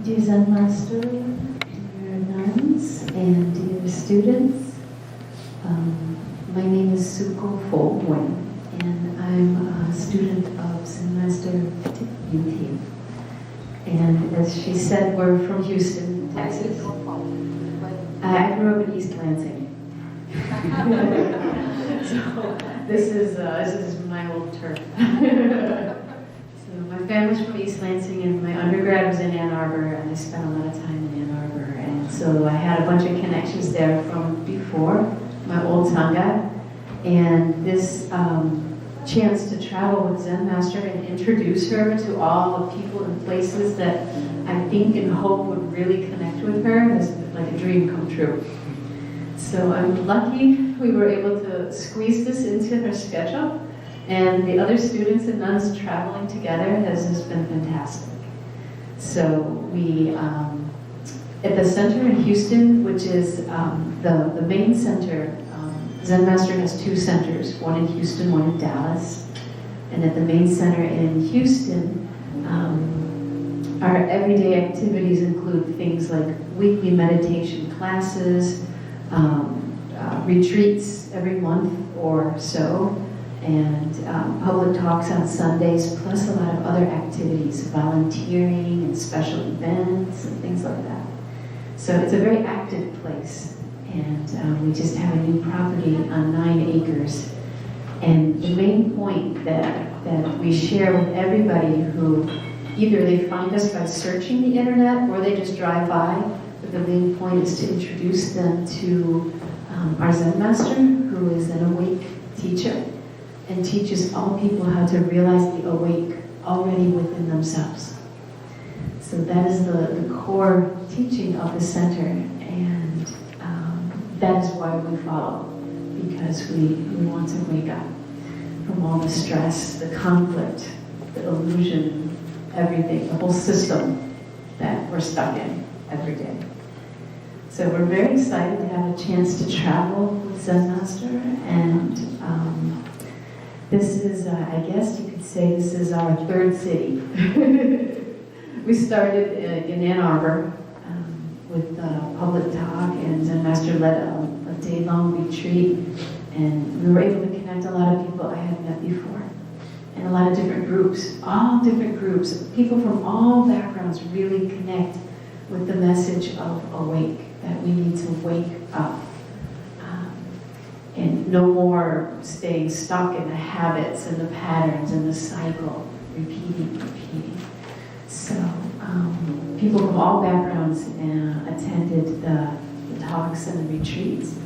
Dear Zen Master, dear nuns, and dear students, my name is Suko Fo Wen, and I'm a student of Zen Master Yin. And as she said, we're from Houston, Texas. I grew up in East Lansing. So this is my old turf. So my family's from East Lansing, and my undergrad was in Ann Arbor, and I spent a lot of time in Ann Arbor. And so I had a bunch of connections there from before, my old Sangha. And this chance to travel with Zen Master and introduce her to all the people and places that I think and hope would really connect with her is like a dream come true. So I'm lucky we were able to squeeze this into her schedule, and the other students and nuns traveling together has just been fantastic. So we, at the center in Houston, which is the main center, Zen Master has two centers, one in Houston, one in Dallas. And at the main center in Houston, our everyday activities include things like weekly meditation classes, retreats every month or so, and public talks on Sundays, plus a lot of other activities, volunteering and special events and things like that. So it's a very active place. And we just have a new property on 9 acres. And the main point that we share with everybody who either they find us by searching the internet or they just drive by, but the main point is to introduce them to our Zen Master, who is an awake teacher and teaches all people how to realize the awake already within themselves. So that is the core teaching of the center, and that is why we follow, because we want to wake up from all the stress, the conflict, the illusion, everything, the whole system that we're stuck in every day. So we're very excited to have a chance to travel with Zen Master, and this is, I guess you could say, this is our third city. We started in Ann Arbor with public talk, and Zen Master led a day-long retreat, and we were able to connect a lot of people I hadn't met before, and a lot of different groups, all different groups. People from all backgrounds really connect with the message of awake, that we need to wake up. And no more staying stuck in the habits and the patterns and the cycle, repeating. So people from all backgrounds attended the talks and the retreats.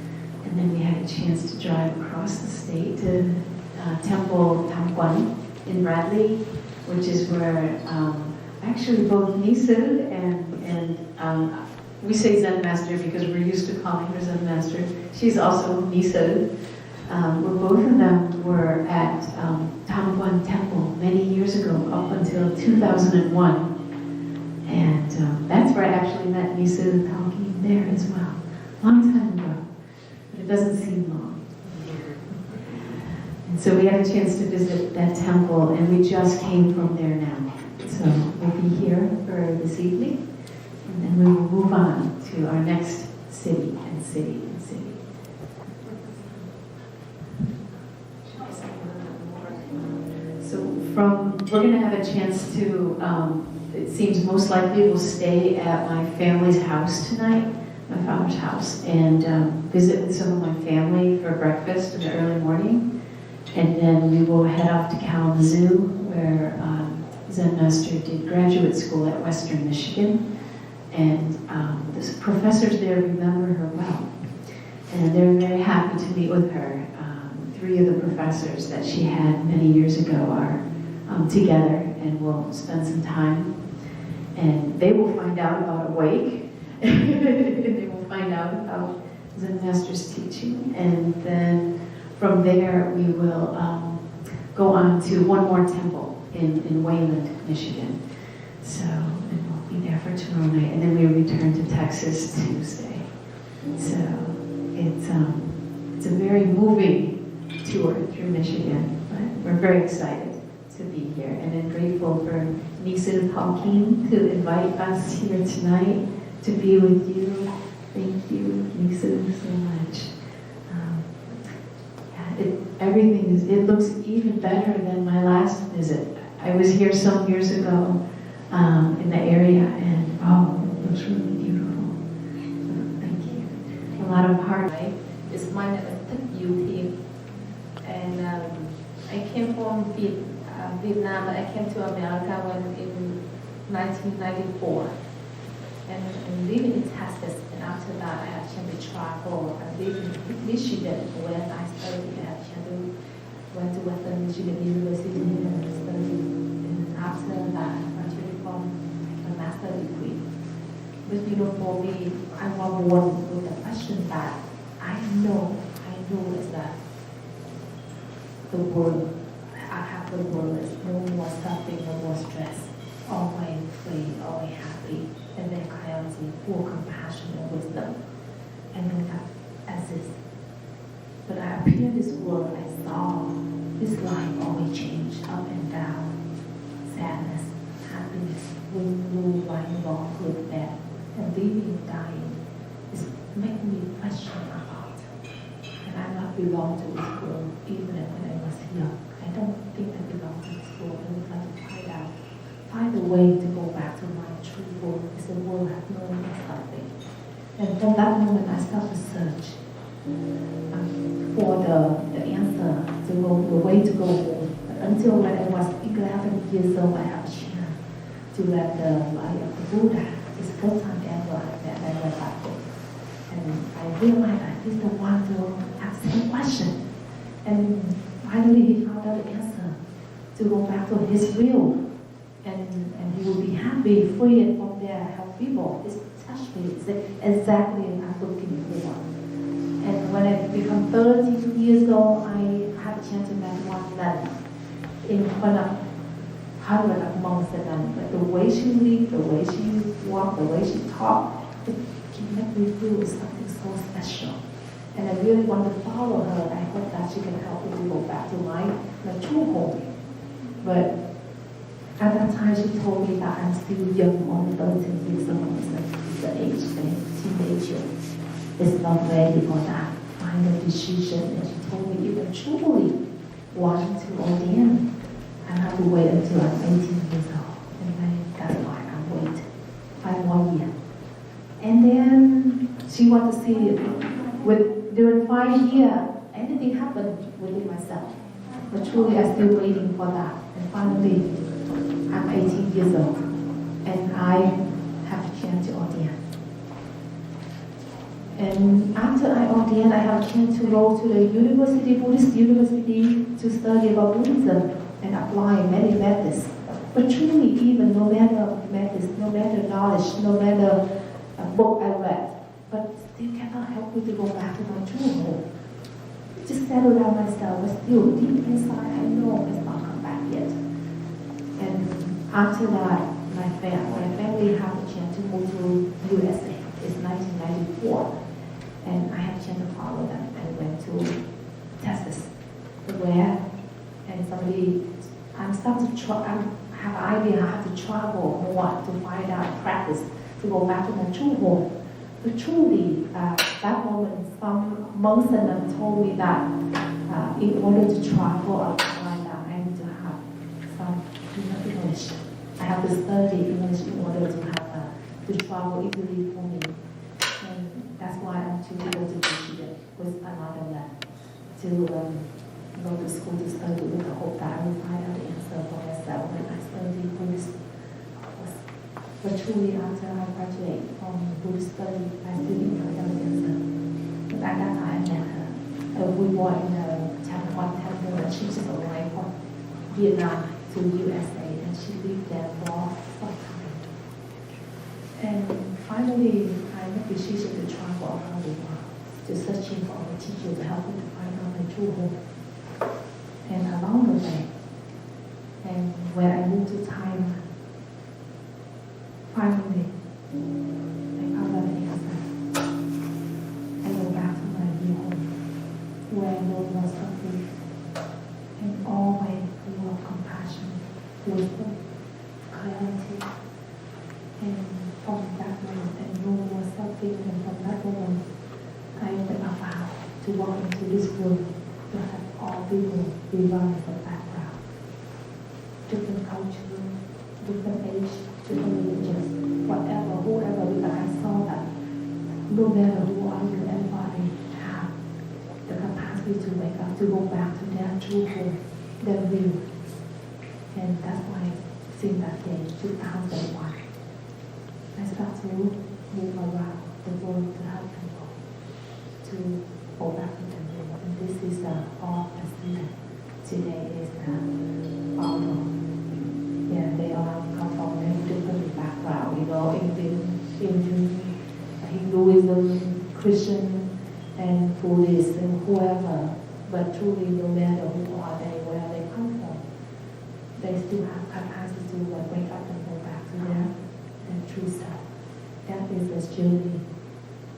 And then we had a chance to drive across the state to Temple Tamquan in Bradley, which is where actually both Nisu and we say Zen Master because we're used to calling her Zen Master. She's also Nisu. Where both of them were at Tamquan Temple many years ago, up until 2001. And that's where I actually met Nisu talking there as well. Long time ago, but it doesn't seem long. And so we had a chance to visit that temple, and we just came from there now. So we'll be here for this evening, and then we will move on to our next city and city and city. So we're going to have a chance to, it seems most likely we'll stay at my family's house tonight, my father's house, and visit with some of my family for breakfast in the early morning. And then we will head off to Kalamazoo, where Zen Master did graduate school at Western Michigan. And the professors there remember her well. And they're very happy to meet with her. 3 of the professors that she had many years ago are together, and we'll spend some time. And they will find out about Awake. They will find out about Zen Master's teaching. And then from there, we will go on to one more temple in Wayland, Michigan. So, and we'll be there for tomorrow night. And then we return to Texas Tuesday. So it's a very moving tour through Michigan, but we're very excited to be here, and I'm grateful for Nisu Hawking to invite us here tonight to be with you. Thank you, Nisu, so much. It looks even better than my last visit. I was here some years ago in the area, and it looks really beautiful. So thank you. A lot of heart. It's my name is Thích Diệu Thiện, and I came from Vietnam, but I came to America when in 1994, and living in Texas. And after that, I had a chance to travel. I lived in Michigan, where I studied. I had a chance to went to Western Michigan University and studied. And after that, I graduated from a master's degree. But for me, I was born with the question that I know is that the world, I have the world is no more suffering, no more stress, always free, always happy, and then clarity, full compassion and wisdom, and know that exists. But I appear in this world, I saw this life always change up and down, sadness, happiness, win, lose, right, wrong, good, bad, and living, dying, is making me question about. And I not belong to this world, even when I was young. I don't think I belong to this world. I would like to find a way to go back to my true world. It's a world I have known as something. And from that moment, I started to search for the answer, to go, the way to go home. But until when I was 11 years old, I had a chance to read the life of the Buddha. It's the first time ever that I read that book. And I realized that he's the one to ask the question. And finally he found out the answer to go back to his will. And he will be happy, free, and from there help people. It's touched me. It's exactly what I'm looking for. And when I become 32 years old, I had a chance to meet one nun in front of hundreds of monks and nuns. But the way she lived, the way she walked, the way she talked, it made me feel something so special. And I really want to follow her. I hope that she can help me to go back to my true home. But at that time, she told me that I'm still young, only 13 years old. It's the age, the teenager. It's not ready for that final decision. And she told me, if I truly want to ordain, I have to wait until I'm 18 years old. And then that's why I wait 5 more years. And then she wanted to see during 5 years, anything happened within myself. But truly, I'm still waiting for that. And finally, I'm 18 years old, and I have a chance to ordain. And after I ordained, I have a chance to go to the university, Buddhist university, to study about Buddhism and apply many methods. But truly, even no matter methods, no matter knowledge, no matter a book I read, but still cannot help me to go back to my true home. Just settle down myself, but still deep inside, I know it's not come back yet. And after that, my family had a chance to move to USA. It's 1994. And I had a chance to follow them and went to Texas, where, and somebody, I'm starting to I have an idea how to travel more to find out, practice, to go back to my true home. But truly, that moment, some monks and nuns told me that in order to travel outside that, I need to have some English. I have to study English in order to have to travel easily for me. And that's why I'm to go to Michigan with another man to go to school to study with the hope that I will find out the answer for myself when I study Buddhist. But truly, after I graduate from Buddhist study, I still didn't find out the answer. But at that time, I met her. We were in a one temple, and she just arrived from Vietnam to USA, and she lived there for some time. And finally, I made the decision to travel around the world, to searching for a teacher to help me to find out my true home. And along the way, and when I moved to Thailand, finally, I found out the answer. I go back to my new home, where I know more suffering, and always full of compassion, wisdom, clarity. to walk into this room, to have all people regardless of background, different culture, different age, different religions, whatever, whoever, because I saw that no matter who are you, everybody have the capacity to wake up, to go back to their true home, their real. And that's why since that day, 2001, I start to move around the world to help people to go back to their real. And this is all I see today is although, yeah, they all come from many different backgrounds, in Hinduism, Christian, and Buddhist, and whoever. But truly, no matter who are they, where they come from, they still have capacity to wake up and go back to their true self. That is the journey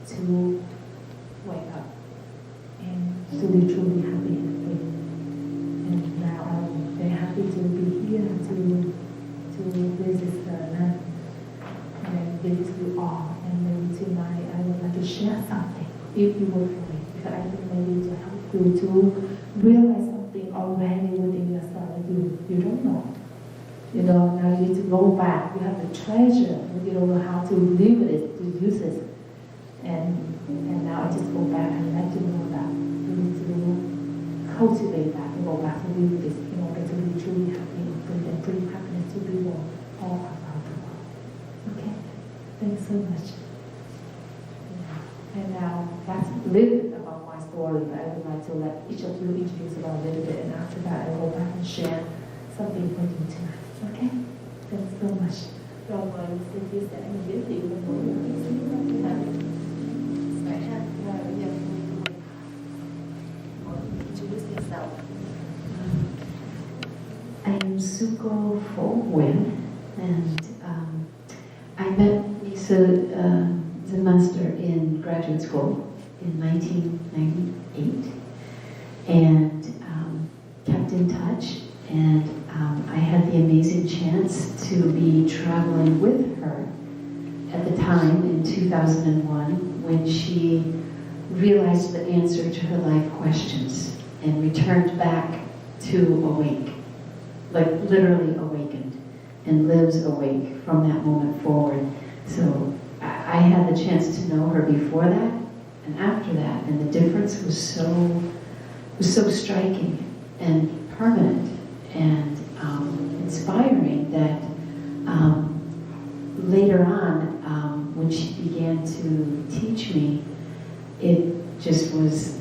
to wake up and to be truly happy and free. And now I'm very happy to be here to visit Nun and visit you all. And maybe tonight I would like to share something, if you would for me, because I think maybe to help you to realize something already within yourself that you don't know. Now you need to go back. You have the treasure. You don't know how to live with it, to use it. And now I just go back and let you know that you need to cultivate that and go back to live with this in order to be truly happy and free and bring happiness to people all around the world. Okay? Thanks so much. And now that's a little bit about my story, but I would like to let each of you introduce about a little bit, and after that I will go back and share something with you tonight. Okay? Thanks so much. Rồi mời xin chia sẻ và giới thiệu về tôi một chút xíu đó các bạn. Right ha. Rồi bây giờ introduce yourself. I am Suko Pho Nguyen, and I met Lisa Zen Master in graduate school in 1998, and kept in touch. And I had the amazing chance to be traveling with her at the time in 2001 when she realized the answer to her life questions and returned back to awake, like literally awakened, and lives awake from that moment forward. So I had the chance to know her before that and after that, and the difference was so striking and permanent and inspiring that later on, when she began to teach me, it just was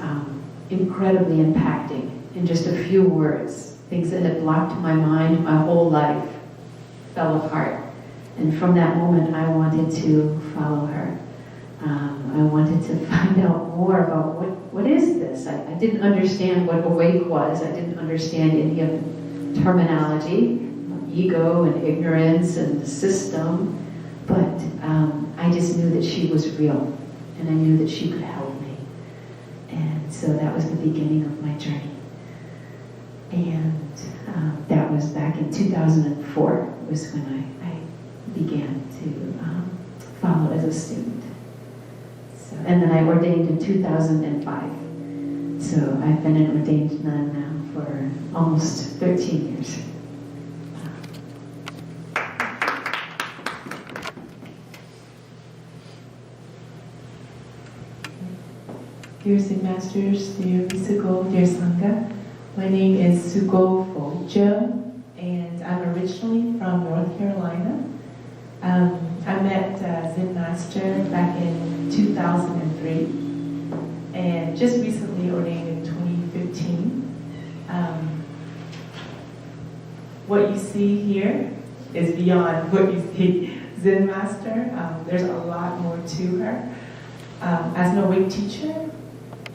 incredibly impacting in just a few words. Things that had blocked my mind my whole life fell apart. And from that moment, I wanted to follow her. I wanted to find out more about what is this? I didn't understand what awake was. I didn't understand any of the terminology, ego and ignorance and the system, but I just knew that she was real, and I knew that she could help me. And so that was the beginning of my journey. And that was back in 2004 was when I began to follow as a student. So, and then I ordained in 2005. So I've been an ordained nun now for almost 13 years. Dear Zen Masters, dear Misako, dear Sangha, my name is Suko Pho Jo, and I'm originally from North Carolina. I met Zen Master back in 2003, and just recently ordained in 2015. What you see here is beyond what you see Zen Master. There's a lot more to her. As an awake teacher,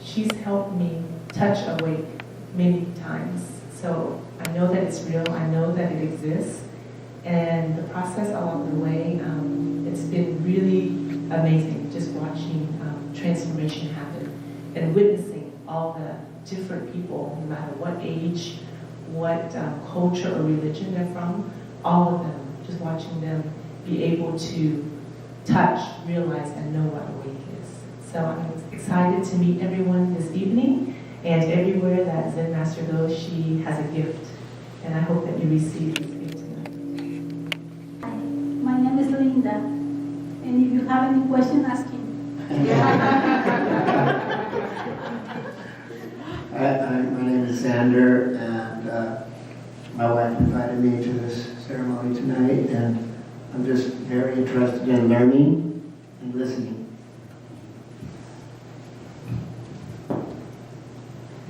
she's helped me touch awake many times. So I know that it's real, I know that it exists, and the process along the way, it's been really amazing just watching transformation happen and witnessing all the different people, no matter what age, what culture or religion they're from, all of them, just watching them be able to touch, realize, and know what awake is. So I'm excited to meet everyone this evening, and everywhere that Zen Master goes, she has a gift, and I hope that you receive this gift tonight. Hi, my name is Linda, and if you have any question, ask him. My name is Sander, and my wife invited me to this ceremony tonight, and I'm just very interested in learning and listening.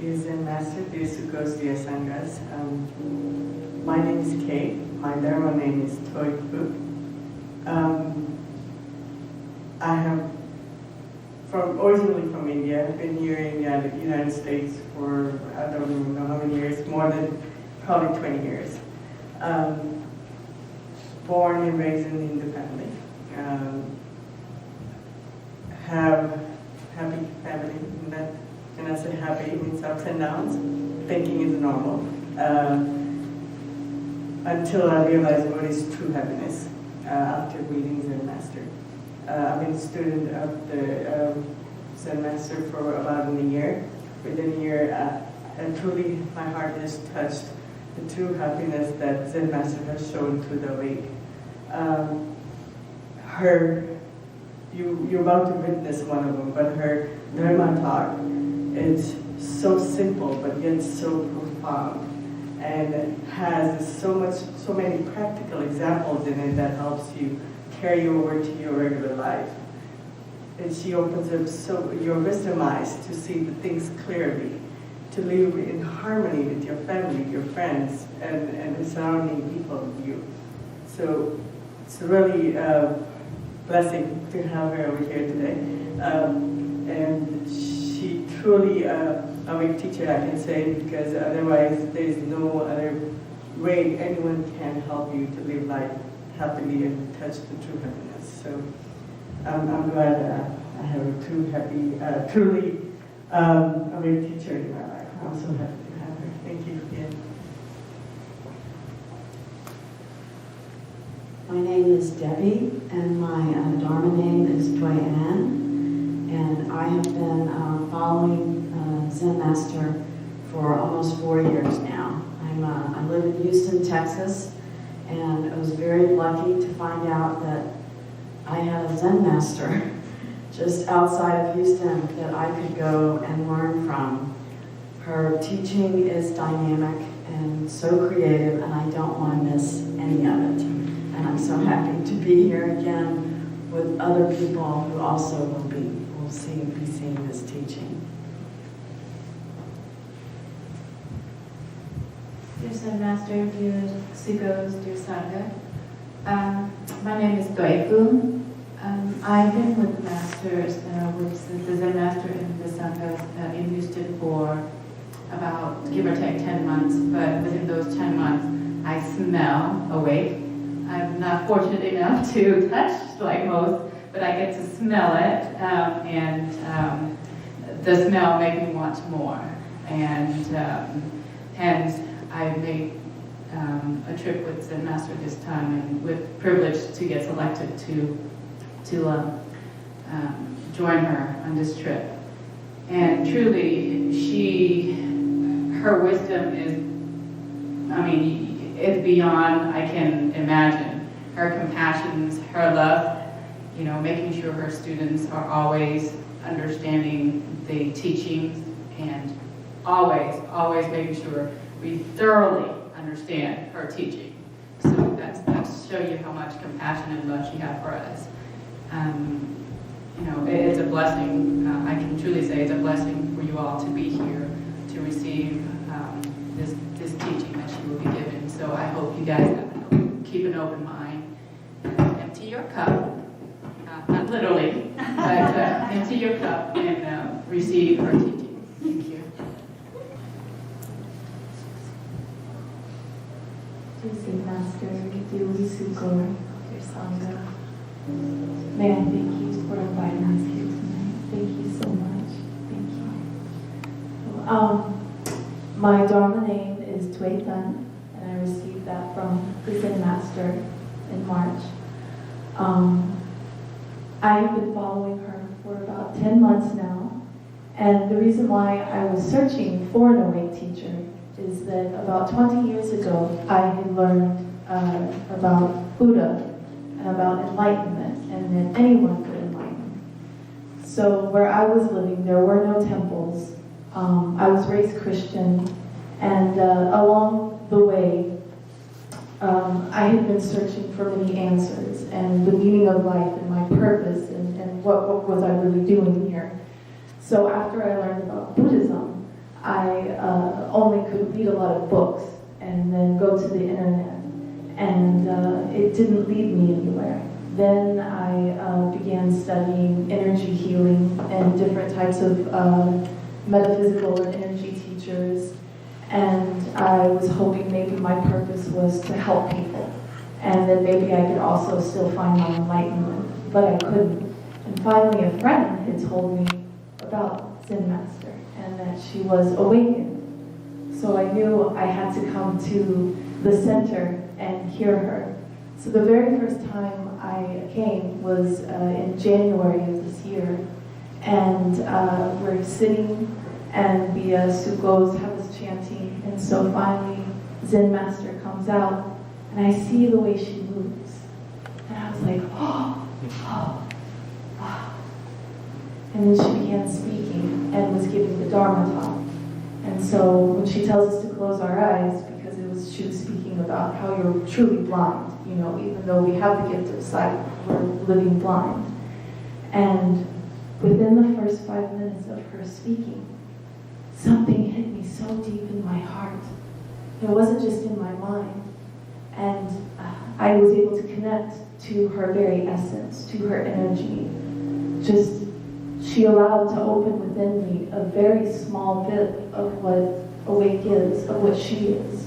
Dear Zen Master, dear Sukhos, dear Sanghas, my name is Kate. My Dharma name is Toi Pu. I have originally from India. I've been here in the United States for I don't even know how many years, more than probably 20 years. Born and raised in the Hindu family. Have happy family. And I say happy means ups and downs. Thinking is normal. Until I realized what is true happiness after meeting Zen Master. I've been a student of the Zen Master for about a year. Within a year, and truly my heart is touched the true happiness that Zen Master has shown through the week. You're about to witness one of them, but her Dharma talk is so simple, but yet so profound, and has so many practical examples in it that helps you carry over to your regular life. And she opens up your wisdom eyes to see the things clearly, to live in harmony with your family, your friends, and the surrounding people with you. So it's really a blessing to have her over here today. And she truly a weak teacher, I can say, because otherwise there's no other way anyone can help you to live life happily and touch the true happiness. So I'm glad I have a truly a great teacher in my life. I'm so happy to have her. Thank you again. My name is Debbie, and my Dharma name is Dway Ann, and I have been following Zen Master for almost 4 years now. I live in Houston, Texas, and I was very lucky to find out that I had a Zen Master just outside of Houston that I could go and learn from. Her teaching is dynamic and so creative, and I don't want to miss any of it. And I'm so happy to be here again with other people who also will be seeing this teaching. Dear Zen Master, dear Sukhos, dear Sangha, my name is Doi Fu. I've been with the Masters, with the Zen Master and the Sangha in Houston for about, give or take, 10 months. But within those 10 months, I smell awake. I'm not fortunate enough to touch like most, but I get to smell it, and the smell makes me want more. And hence, I made a trip with Zen Master this time, and with privilege to get selected to join her on this trip. And truly, her wisdom is, it's beyond I can imagine. Her compassion, her love, making sure her students are always understanding the teachings, and always making sure we thoroughly understand her teaching. So that's show you how much compassion and love she had for us. It's a blessing. I can truly say it's a blessing for you all to be here to receive this teaching that she will be given. So I hope you guys keep an open mind, empty your cup, not literally, but empty your cup and receive her teaching. Thank you. Dear Zen Master, dear Sukho, dear Sangha, may I thank you for inviting us here tonight. Thank you so much. Thank you. My Dharma name is Dway Thun, and I received that from the Zen Master in March. I have been following her for about 10 months now. And the reason why I was searching for an awake teacher is that about 20 years ago, I had learned about Buddha and about enlightenment, and that anyone could enlighten. So where I was living, there were no temples. I was raised Christian, and along the way, I had been searching for many answers and the meaning of life and my purpose and what was I really doing here. So after I learned about Buddhism, I only could read a lot of books and then go to the internet, and it didn't lead me anywhere. Then I began studying energy healing and different types of metaphysical and energy teachers, and I was hoping maybe my purpose was to help people, and then maybe I could also still find my enlightenment, but I couldn't. And finally a friend had told me about Zen Master and that she was awakened. So I knew I had to come to the center and hear her. So the very first time I came was in January of this year, and we're sitting and the Sukos have us chanting, and so finally Zen Master comes out and I see the way she moves, and I was like, oh, oh, wow. And then she began speaking and was giving the Dharma talk. And so when she tells us to close our eyes, because she was speaking about how you're truly blind, you know, even though we have the gift of sight, we're living blind. And within the first 5 minutes of her speaking, something hit me so deep in my heart. It wasn't just in my mind. And I was able to connect to her very essence, to her energy. Just, she allowed to open within me a very small bit of what awake is, of what she is.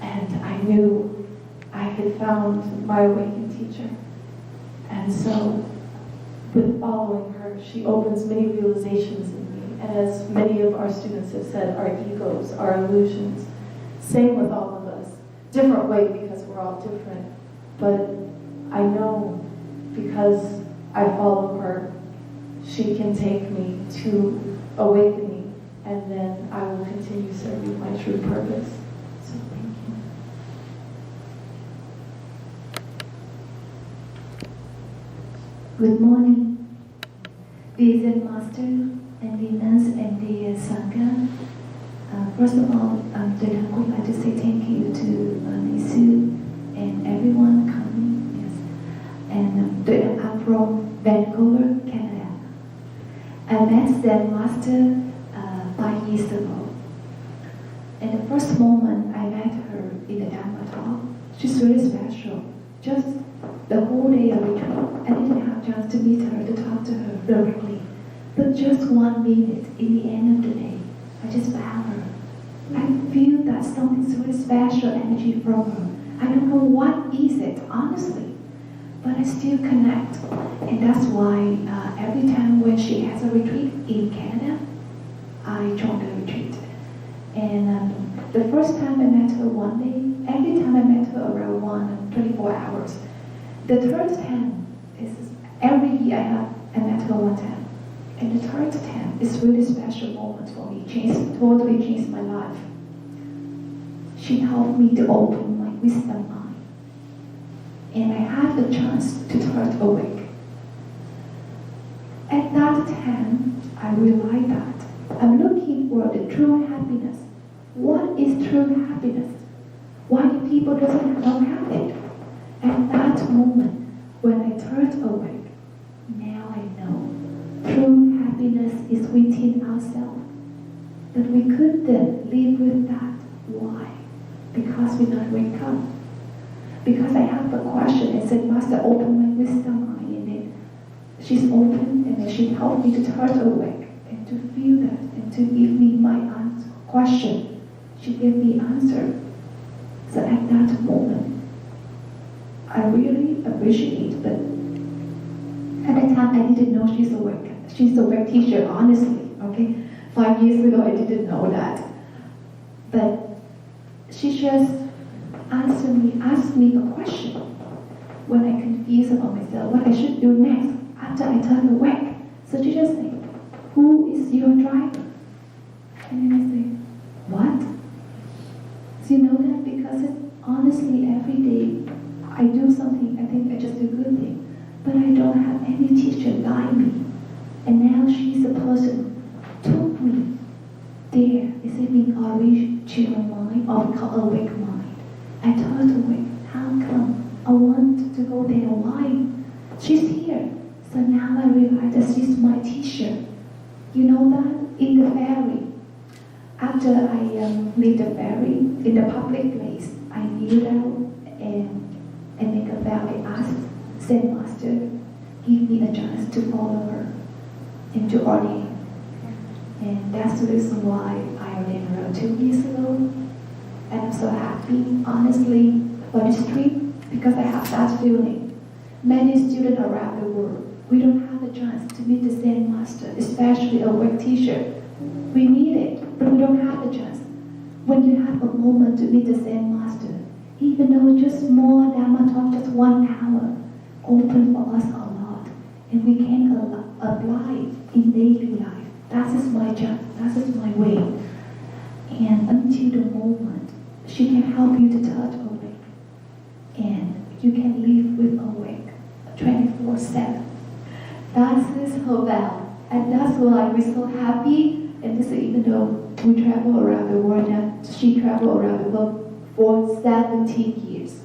And I knew I had found my awakened teacher. And so, with following her, she opens many realizations in me. And as many of our students have said, our egos, our illusions. Same with all of us. Different way because we're all different. But I know because I follow her, she can take me to awakening, and then I will continue serving my true purpose. So thank you. Good morning, the Zen Master and the nuns and the Sangha. First of all, I would like to say thank you to Nisu and everyone coming. Yes, and I'm from Vancouver, Canada. I met Zen Master 5 years ago. In the first moment I met her in the Dharma talk, she's really special. Just the whole day of retreat, I didn't have a chance to meet her, to talk to her directly. But just 1 minute in the end of the day, I just found her. I feel that something's really special energy from her. I don't know what is it, honestly, but I still connect. And that's why every time when she has a retreat in Canada, I join the retreat. And the first time I met her one day, every time I met her around 24 hours. The third time is every year I met her one time. And the third time is really special moment for me. Totally changed my life. She helped me to open my wisdom mind. And I had the chance to turn awake. At that time, I realized that I'm looking for the true happiness. What is true happiness? Why people don't have it? At that moment, when I turned awake, now I know true happiness is within ourselves. But we couldn't live with that. Why? Because we not wake up. Because I have a question. I said, Master, open my wisdom eye. And then she's open, and then she helped me to turn awake and to feel that and to give me my question. She gave me answer. So at that moment, I really appreciate it. But at that time, I didn't know she's awake. She's a awake teacher, honestly. Okay, 5 years ago, I didn't know that. But she just asked me a question when I confused about myself, what I should do next after I turn awake. So she just just say, who is your driver? And then I say, what? So you know that because honestly every day I do something, I think I just do a good thing, but I don't have any teacher guide me. And now she's the person took me there. Is it in original mind or awake mind? I thought awake. How come? I want to go there. Why? She's here. So now I realize that she's my teacher. You know that? In the ferry. After I leave the ferry, in the public place, I kneel down and make a vow. I asked Zen Master, give me a chance to follow her and to ordain. And that's the reason why I ordained around 2 years ago. And I'm so happy, honestly, for this trip, because I have that feeling. Many students around the world, we don't have a chance to meet the Zen Master, especially a work teacher. We need it, but we don't have a chance. When you have a moment to meet the Zen Master, even though just more Dharma talk, just 1 hour, open for us a lot. And we can apply in daily life. That is my job, that is my way. And until the moment, she can help you to touch awake. And you can live with awake 24/7. That is her vow. And that's why we're so happy. And this is even though we travel around the world now, she traveled around the world for 17 years.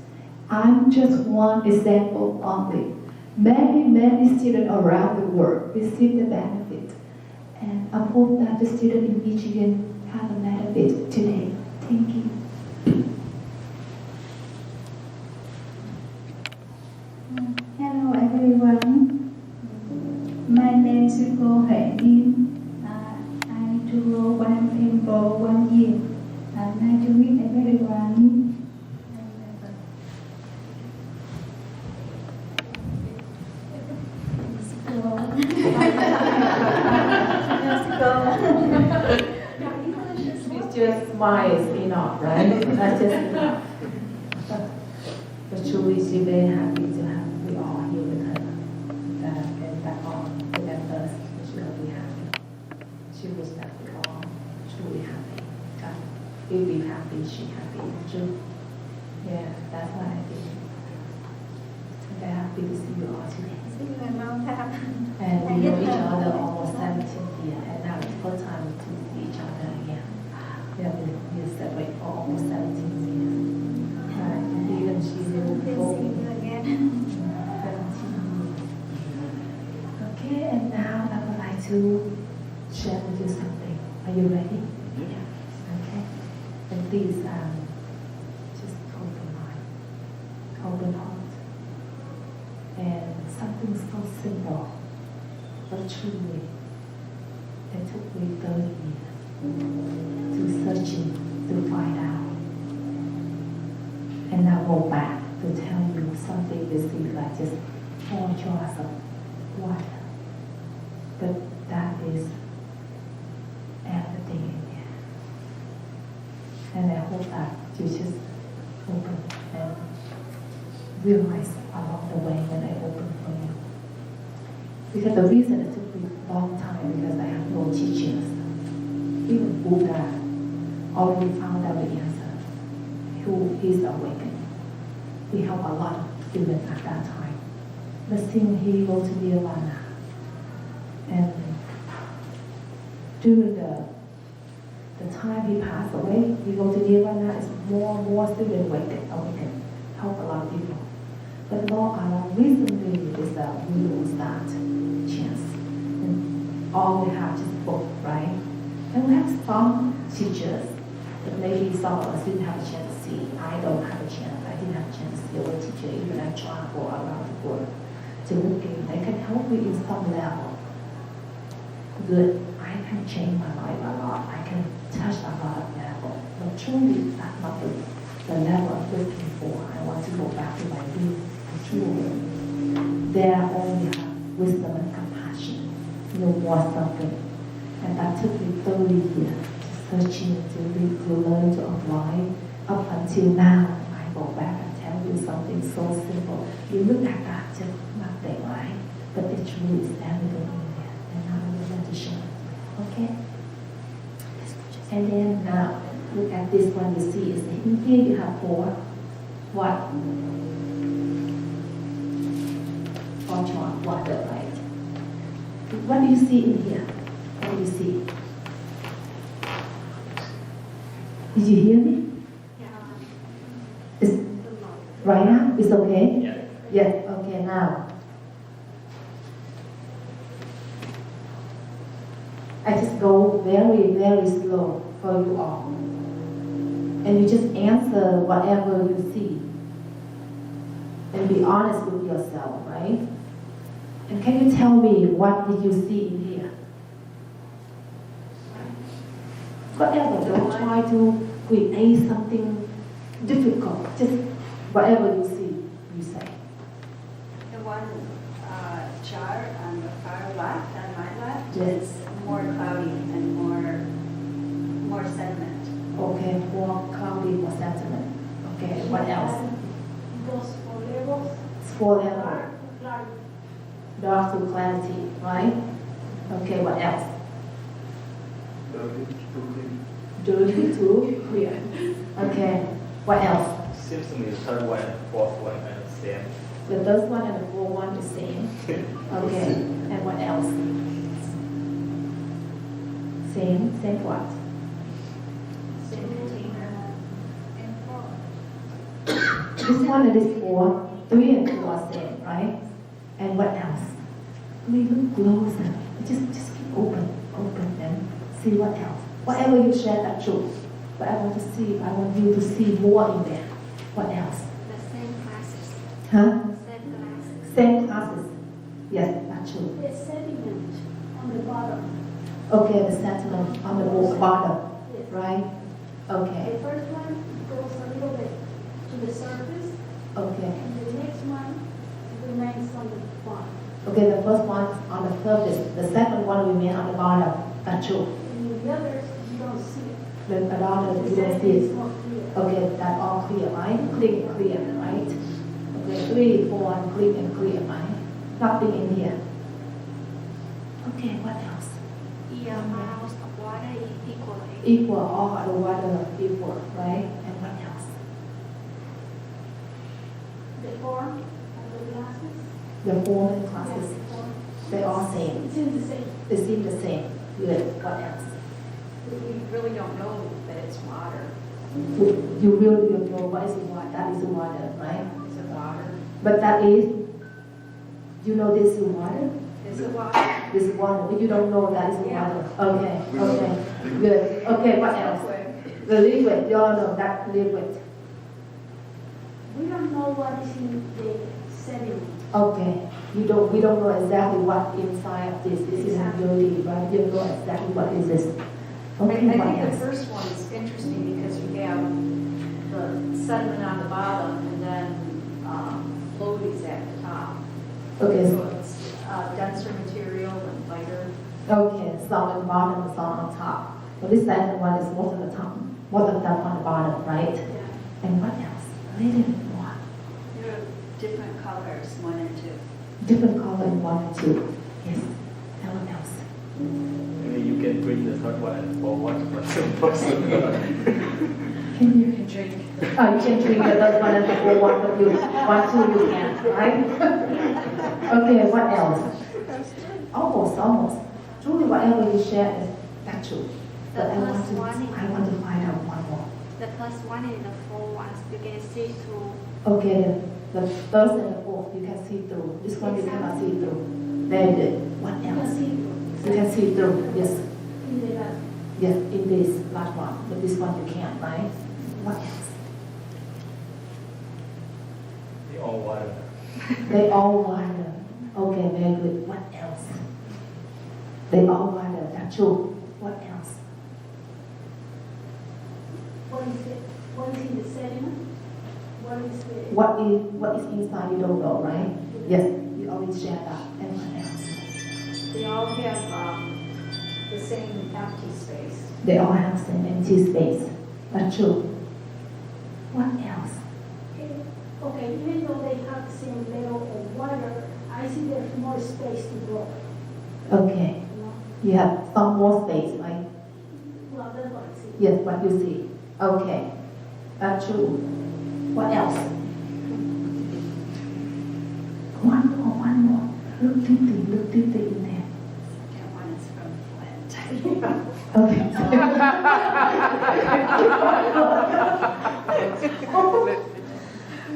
I'm just one example only. Many students around the world receive the benefit. And I hope that the students in Michigan have a benefit today. Thank you. Hello everyone. My name is Go Huệ Ninh. I do one temple 1 year. Nice to meet everyone. It's just smile is enough, right? That's just enough. But truly, she's very happy to have we all here with her. And that all with us, she will be happy. She was that we all truly happy. God, we be happy, she happy. True. Yeah, that's why I think. I'm very happy to see you all today. And we know each other almost 17 years, and now it's the first time to see each other again. We have been separate for almost 17 years. And even she's in the again. 17 years. Okay, and now I would like to share with you something. Are you ready? Yeah. Okay. And please, just open mind, open heart. And something so simple, but truly, it took me 30 years to searching, to find out. And I go back to tell you something this is like just 4 jars of water. But that is everything in there. And I hope that you just open and realize along the way when I open for you. Because the reason it took me a long time because I have no teachers. Even Buddha already found out the answer. Who is awakened. He helped a lot of students at that time. But still he go to Nirvana. And during the time he passed away, he go to Nirvana, is more students awakened. Help a lot of people. But recently is we lose that chance. And all we have is book, right? And we have some teachers, but maybe some of us didn't have a chance to see. I don't have a chance. I didn't have a chance to see a teacher, even I travel around the world to look in. They can help me in some level. Good. I can change my life a lot. I can touch a lot of level. But truly, that's not the level I'm looking for. I want to go back to my being. Truly, there only have wisdom and compassion, no more suffering. And that took me 30 years to searching, to learn, to apply. Up until now, I go back and tell you something so simple. You look at that, just nothing, right? But it truly is everything in there. And now Okay? And then now, look at this one, you see, is in here you have 4. What? 4 jon, water, right? What do you see in here? What do you see? Did you hear me? Is, right now? It's okay? Yeah. Yes, okay, now. I just go very, very slow for you all. And you just answer whatever you see. And be honest with yourself, right? And can you tell me what did you see in here? Whatever, don't try to create something difficult. Just whatever you see, you say. The one chart on the far left, on my left, Yes. is more cloudy and more sediment. Okay, more cloudy, more sentiment. Okay, what else? Dos levels. 4 level, Claro. dark to clarity, right? Okay, what else? Dirty to clear. Okay, what else? Seems to me the third one and the fourth one are the same. The first one and the fourth one the same. Okay, and what else? Same what? This one and this 4, 3 and 2 are same, right? And what else? We look closer. Just keep open and see what else. Whatever you share, that's true. But I want you to see more in there. What else? The same classes. Huh? Same classes. Same classes. Yes, that's true. The sediment on the bottom. Okay, the sentiment on the bottom, Yes. right? Okay, The first one goes a little bit to the surface, okay. and the next one remains on the bottom. Okay, the first one on the surface, the second one remain on the bottom. That's true. And the others, you don't see it. The bottom, you don't see It's it. more clear. Okay, that's all clear, right? Clear, right? Okay, 3, 4, clear, right? Nothing in here. Okay, what else? The amount of water is equally. Equal, all the water equal, right? And what else? The form of the glasses. The form and classes, Yes, the form. they all same. It's in the same. They seem the same. Good, what else? We really don't know that it's water. You really don't know what is water, that is water, right? Is it water? But that is, you know this is water? Is it water? This is water, but you don't know that is Yeah. water. Okay, good. Okay, what else? The liquid, you all know that liquid. We don't know what is in the sediment. Okay, we don't know exactly what inside of this. This is really, right? You don't know exactly what is this. Okay, I what think the else? first one is interesting because you have the sediment on the bottom and then floaties at the top. Okay, So it's denser material and lighter. okay, some on the bottom, some on top. But this second one is most of the top, most of them on the bottom, right? And what else? A little bit more. There are different colors, 1 and 2. Different color in 1 and 2. Yes. And what else? Maybe you can bring the third one and the fourth one for some person. Can you drink? Oh, you can drink the third one and the fourth one, but you want to, you can, right? Okay, what else? Almost. Truly, whatever you share is that's true. But I want to find out one more. The first one and the 4 ones, you can see through. Okay, the first and the fourth, you can see through. This one you cannot see through. Very good. What You can else? see You can see through, yes. in the last. Yes, in this last one, but this one you can't, right? What else? They all water. They all water. Okay, very good. What else? They all water, that's true. What else? What is it? What is in the sediment? What is the? What is inside you don't know, right? Yes, you always share that. And what else? They all have the same empty space. They all have same empty space. That's true. What else? Okay, even though they have the same level of water, I see there's more space to grow. Okay. You know? You have some more space, right? Well, that's what I see. Yes, what you see. Okay, that's true. What else? One more. Look deeply in there. That one is from Flint. Okay.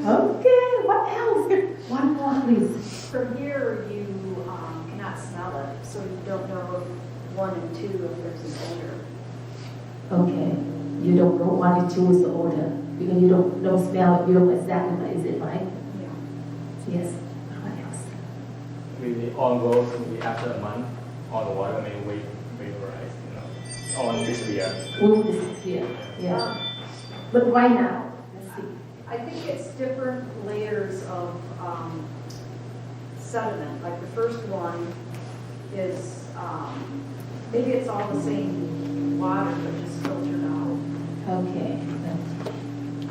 Okay, what else? One more, please. From here, you cannot smell it, so you don't know if 1 and 2 if there's an odor. Okay, you don't know what to choose the order because you don't smell it, you don't exactly what is it, right? Yeah. Yes. What else? Maybe on goes maybe after a month on the water may vaporize, on disappear. Will disappear. Yeah. But right now, let's see. I think it's different layers of sediment. Like the first one is, maybe it's all the same water, but just filtered out. Okay.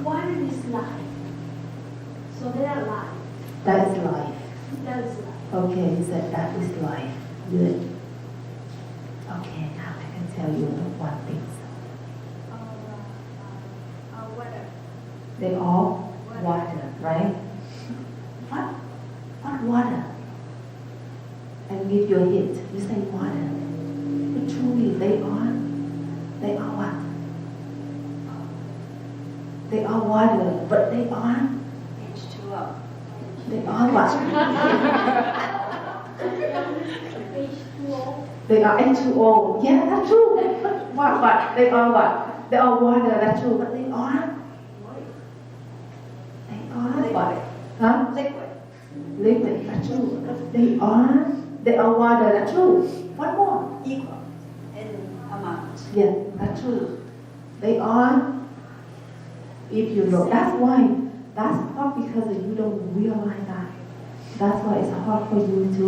Water is life. So they are life. That is life. That is life. Okay, he said that is life. Good. Okay, now I can tell you one thing. Weather. They all water, right? What water? And give you a hint. You say water. But truly, they are what? They are water, but they are H2O. They are what? H2O. They are H2O. Yeah, that's true. What? They are what? They are water, that's true. But they are what? Huh? Liquid. Liquid, that's true. They are water, that's true. What more? Equal in amount. Yeah, that's true. They are, if you know, that's hard because you don't realize that. That's why it's hard for you to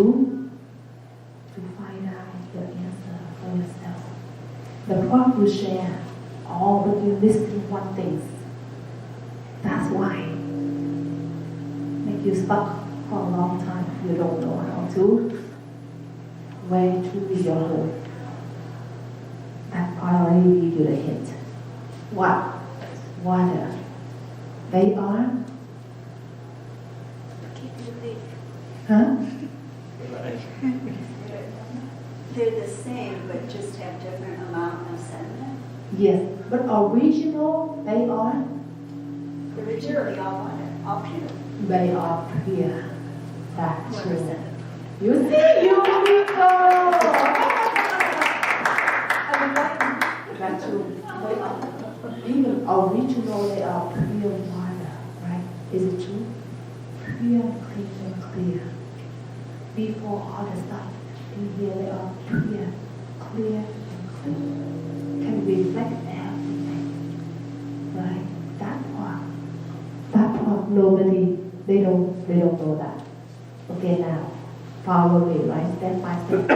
find out the answer for yourself. The prof will share all, but you listen one thing. That's why. Make you stuck for a long time. You don't know how to where to be your home. That I already give you the hint. What? Water. They are? Huh? They're the same, but just have different amount of sediment. Yes. But original, they are? Originally all water, all pure. They are pure. That's true. 100%. You see, you people! That's true. They are, even original, they are pure water, right? Is it true? Pure, clear. Before all the stuff in here, they are clear and clear. Can reflect everything, right? That part, nobody, they don't know that. Okay, now, follow me, right? Step by step.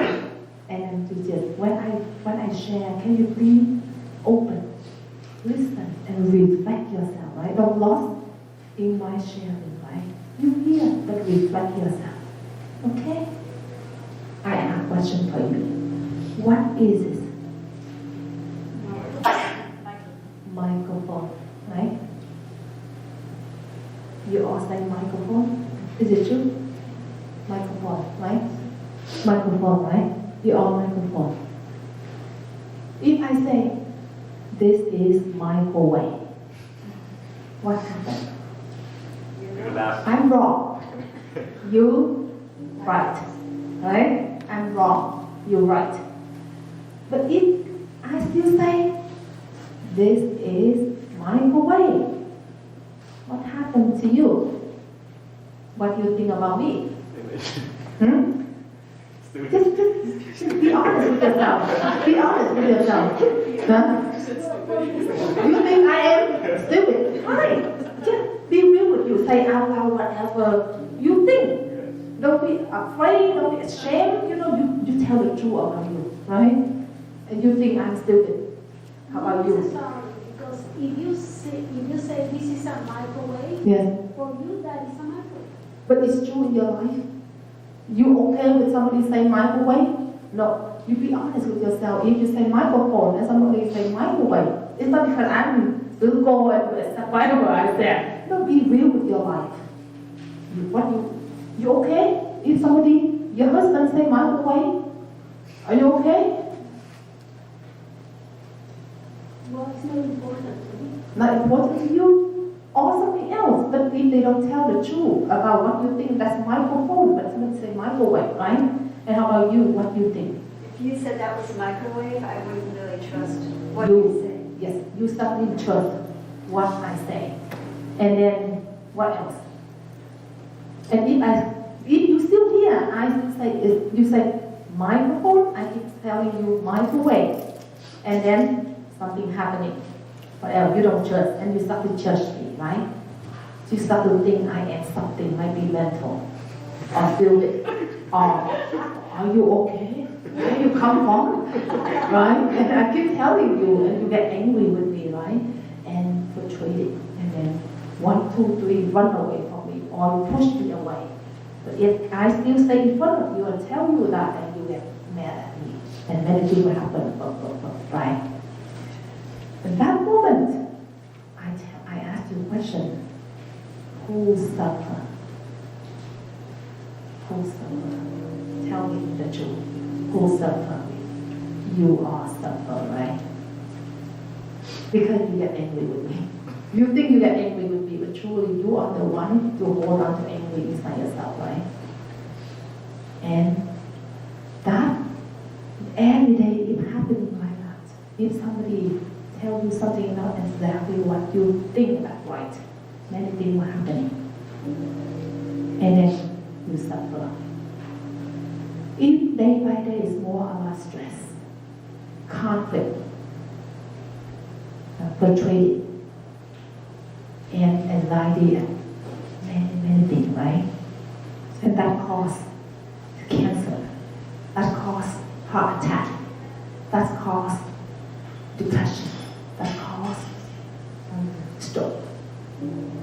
And then to just, when I share, can you please open, listen, and reflect yourself, right? Don't lost in my sharing, right? You hear, but reflect yourself. Okay? I have a question for you. What is this? Microphone, right? You all say microphone? Is it true? Microphone, right? Microphone, right? You all microphone. If I say, this is microwave, what happens? You laugh. I'm wrong. You right. Right? I'm wrong. You're right. But if I still say, this is microwave, what happened to you? What do you think about me? Just be honest with yourself. Be honest with yourself. Huh? You think I am stupid? Fine. Just be real with you. Say out loud whatever you think. Don't be afraid. Don't be ashamed. You tell the truth about you, right? And you think I'm stupid. How about you? Sorry, because if you say this is a microwave, Yes. for you that is a microwave. But it's true in your life. You okay with somebody saying microwave? No. You be honest with yourself. If you say microphone and somebody say microwave, it's not because I'm still go and whatever I said. No, be real with your life. You okay? If somebody, your husband say microwave, are you okay? Well, it's not important to me. Not important to you? Or something else. But if they don't tell the truth about what you think, that's microphone, but somebody say microwave, right? And how about you? What do you think? If you said that was a microwave, I wouldn't really trust what You- you say. Yes, you suddenly trust what I say. And then what else? And if you still hear, you say microphone, I keep telling you microwave. And then something happening. What else? You don't trust, and you start to judge me, right? You start to think I am something, might be mental, or stupid, or are you okay? Where you come from, right? And I keep telling you, and you get angry with me, right? And portray it, and then 1, 2, 3, run away from me, or push me away. But if I still stay in front of you and tell you that, then you get mad at me, and many things will happen, right? In that moment, I ask you a question: who suffer? Who suffer? Tell me the truth. Who suffer? You are suffer, right? Because you get angry with me. You think you get angry with me, but truly you are the one to hold on to anger inside yourself, right? And that every day it happening like that. If somebody tell you something not exactly what you think that's right, many things were happening. And then you suffer. If day by day is more about stress, conflict, betrayal, and anxiety, and many things, right? And that causes cancer, that causes heart attack, that causes depression, that causes stroke,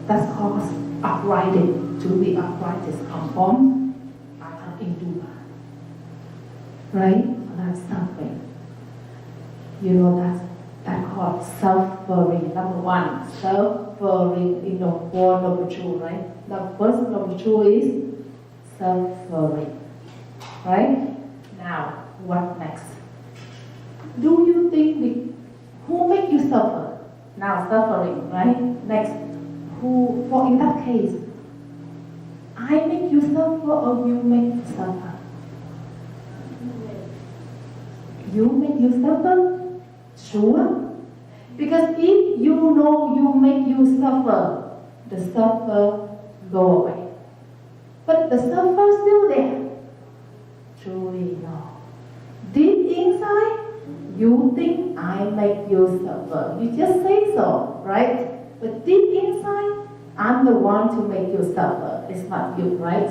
that causes arthritis. To be arthritis come from endura, right? That's suffering. You know that called suffering. Number one, suffering in the four number two, right? The first number two is suffering, right? Now, what next? Do you think who make you suffer? Now suffering, right? Next, who? For in that case, I make you suffer or you make me suffer? You make you suffer? Sure. Because if you know you make you suffer, the suffer go away. But the suffer still there. Truly no. Deep inside, you think I make you suffer. You just say so, right? But deep inside, I'm the one to make you suffer. It's not you, right?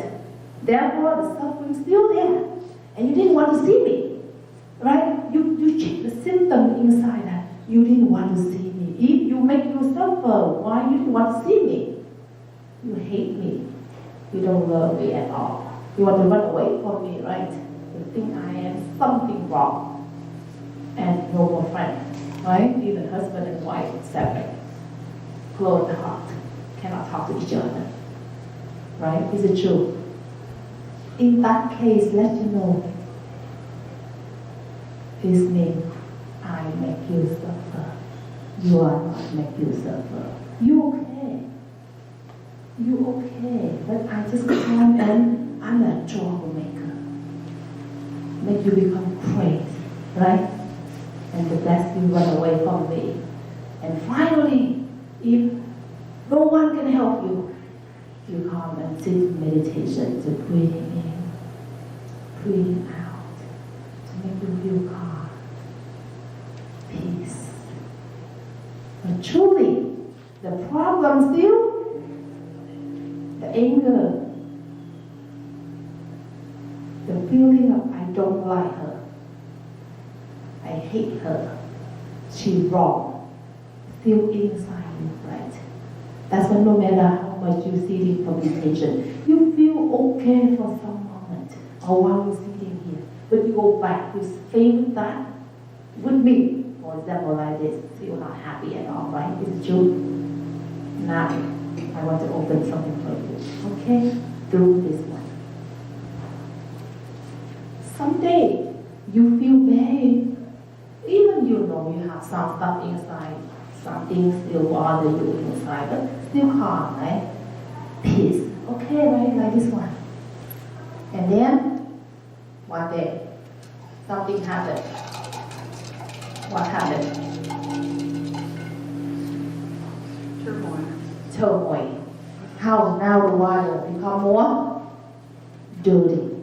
Therefore, the suffering still there. And you didn't want to see me, right? You check the symptom inside that you didn't want to see me. If you make you suffer, why you didn't want to see me? You hate me. You don't love me at all. You want to run away from me, right? You think I am something wrong. And no more friends, right? Even husband and wife separate. Close the heart. Cannot talk to each other. Right? Is it true? In that case, let you know, it's me. I make you suffer. You are not make you suffer. You okay? You okay? But I just come and I'm a troublemaker. Make you become crazy, right? And the best you run away from me. And finally, if no one can help you, you come and sit in meditation to breathing in, breathing out, to make you feel calm, peace. But truly, the problem still, the anger, the feeling of I don't like her, I hate her, she's wrong, still inside you, right? That's why no matter how much you sit in for meditation, you feel okay for some moment, or while you're sitting here. but you go back, you feel that with me, for example, like this, you're not happy at all, right? It's true. Now, I want to open something for you. Okay? Do this one. Someday, you feel very, even you know you have some stuff inside, something still bother you inside, but still calm, right? Peace. Okay, right? Like this one. And then, one day, something happened. What happened? Turmoil. How now the water become more dirty,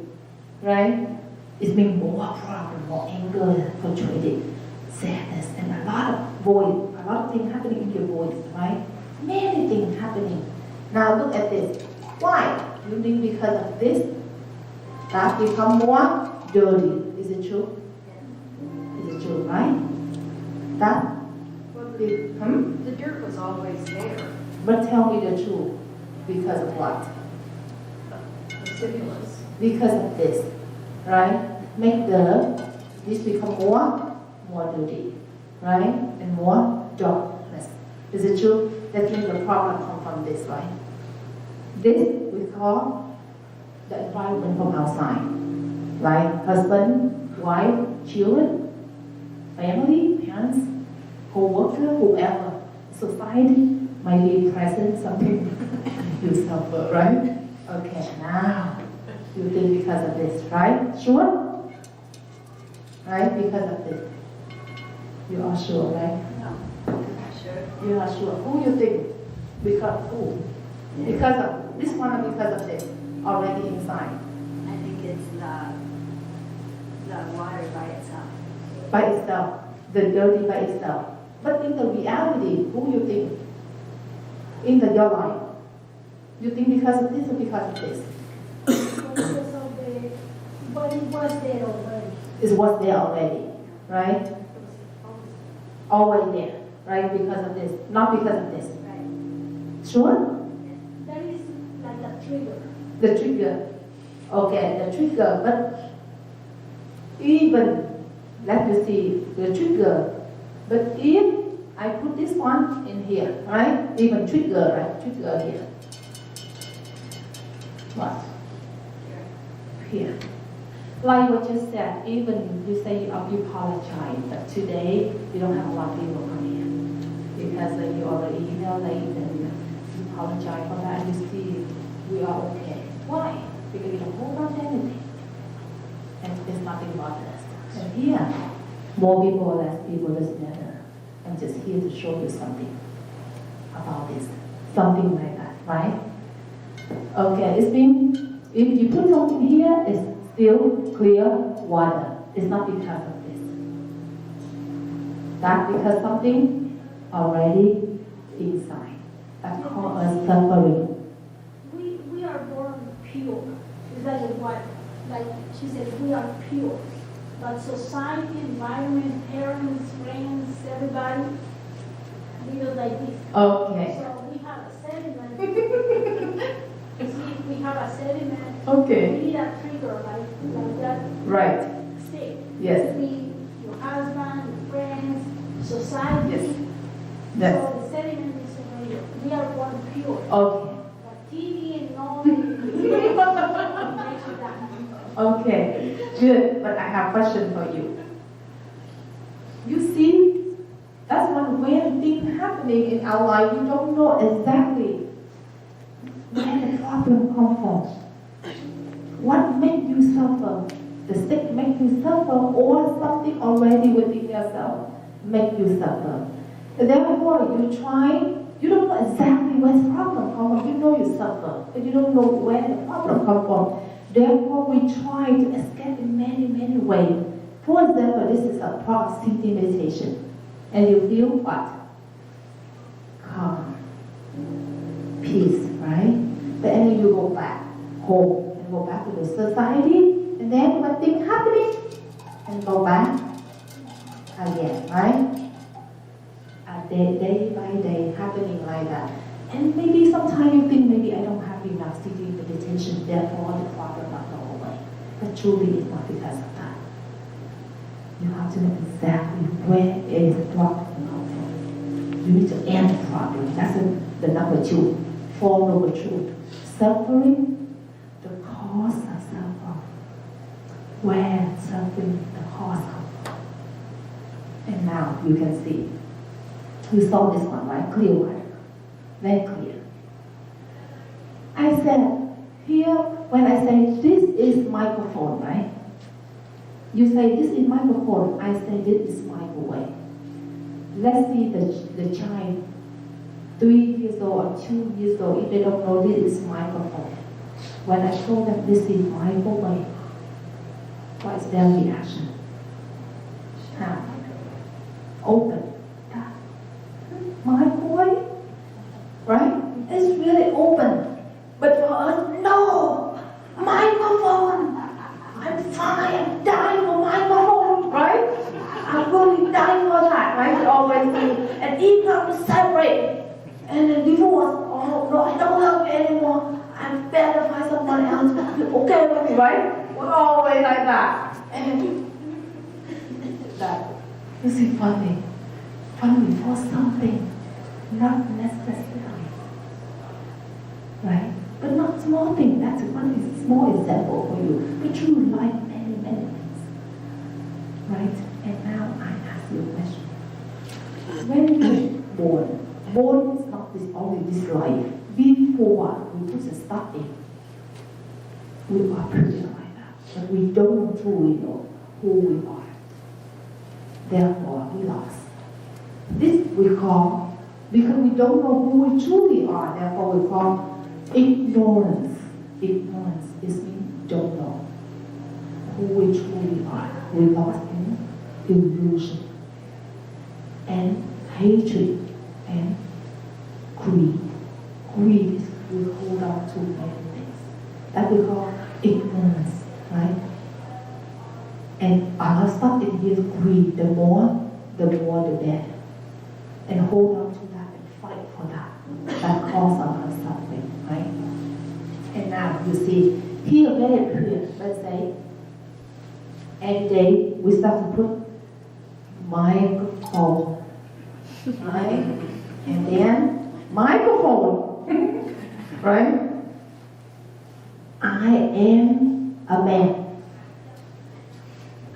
right? It's been more problem, more anger, frustrated, sadness, and a lot of void, a lot of things happening in your voice, right? Many things happening. Now look at this. Why? You think because of this, that become more dirty. Is it true? Is it true, right? That The dirt was always there, But tell me the truth. Because of what? the stimulus. Because of this, right? Make this become more dirty, right? And more darkness. Is it true? That means the problem comes from this, right? This we call the environment from outside, right? Husband, wife, children, family, parents, co-worker, whoever, society might be present something you suffer, right? Okay, now you think because of this, right? Sure? Right? Because of this. You are sure, right? Sure. You are sure. Who you think? Because who? Because of this one or because of this? Already inside. I think it's the water by itself. By itself. The dirty by itself. But in the reality, who you think? In your life. You think because of this or because of this? Because of the, but it was there already. It was there already, right? Always there, right? Because of this, not because of this. Right. Sure? That is like a trigger. The trigger. Okay, the trigger, but even, let me see, the trigger. But if I put this one in here, right? Even trigger, right? Trigger here. What? Here. Like what you said, even you say you apologize, but today you don't have a lot of people come here because you already emailed late and you apologize for that. You see, we are okay. Why? Because you don't hold on to anything, and there's nothing about us. And here, more people or less people doesn't matter. I'm just here to show you something about this, something like that, right? Okay, it's been, if you put something here, it's still clear water. It's not because of this. That's because something already inside. That call us suffering. We are born pure. It's like a water. Like she said, we are pure. But society, environment, parents, friends, everybody, we are like this. Okay. So we have a sediment. See, we have a sediment. Okay. We need a trigger like that. Right. State. Yes. Be your husband, your friends, society. Yes. Yes. So the sediment is already. We are born pure. Okay. But TV and all makes you that. Okay. Good. But I have a question for you. You see, that's one weird thing happening in our life. We don't know exactly where the problem comes from. What makes you suffer? The sick make you suffer, or something already within yourself make you suffer. And therefore, you try. You don't know exactly where the problem comes from. You know you suffer, but you don't know where the problem comes from. Therefore, we try to escape in many, many ways. For example, this is a proximity meditation. And you feel what? Calm. Peace, right? But then you go back home and go back to the society. And then when things happening, and go back again, right? Day by day happening like that. And maybe sometimes you think maybe I don't have enough sitting meditation, therefore the problem not go away. But truly it's not because of that. You have to know exactly where is the problem come from. You need to end the problem. That's the number 2. Four noble truth. Suffering, the cause of suffering. Where suffering, the cause comes from. And now you can see. You saw this one, right? Clear water. Very clear. I said, here, when I say this is microphone, right? You say this is microphone, I say this is microwave. Let's see the child, 3 years old or 2 years old, if they don't know this is microphone. When I show them this is microwave, what is their reaction? Now, open. Microwave, right? It's really open. But for us, no! Microphone! I'm fine, I'm dying for microphone, right? I'm really dying for that, right? We always do. And even have to separate. And then divorce. Oh, no, I don't love you anymore. I'm better find someone else. Okay with me, right? We're always like that. And that. You see, funny for something, not necessary, right? But not small thing. That's one small example for you. But you like many things, right? And now I ask you a question. When you were born is not this only this life. Before we put the stuff in, we are pretty like that, but we don't truly know who we are. Therefore, we lost. This we call, because we don't know who we truly are, therefore we call ignorance. Ignorance is we don't know who we truly are. We lost in illusion and hatred and greed. Greed is we hold on to many things. That we call ignorance, right? And our stuff in here, greed, the more the better. And hold on to that and fight for that. That causes our suffering, right? And now you see, here very clear, let's say, every day we start to put microphone, right? And then microphone, right? I am a man.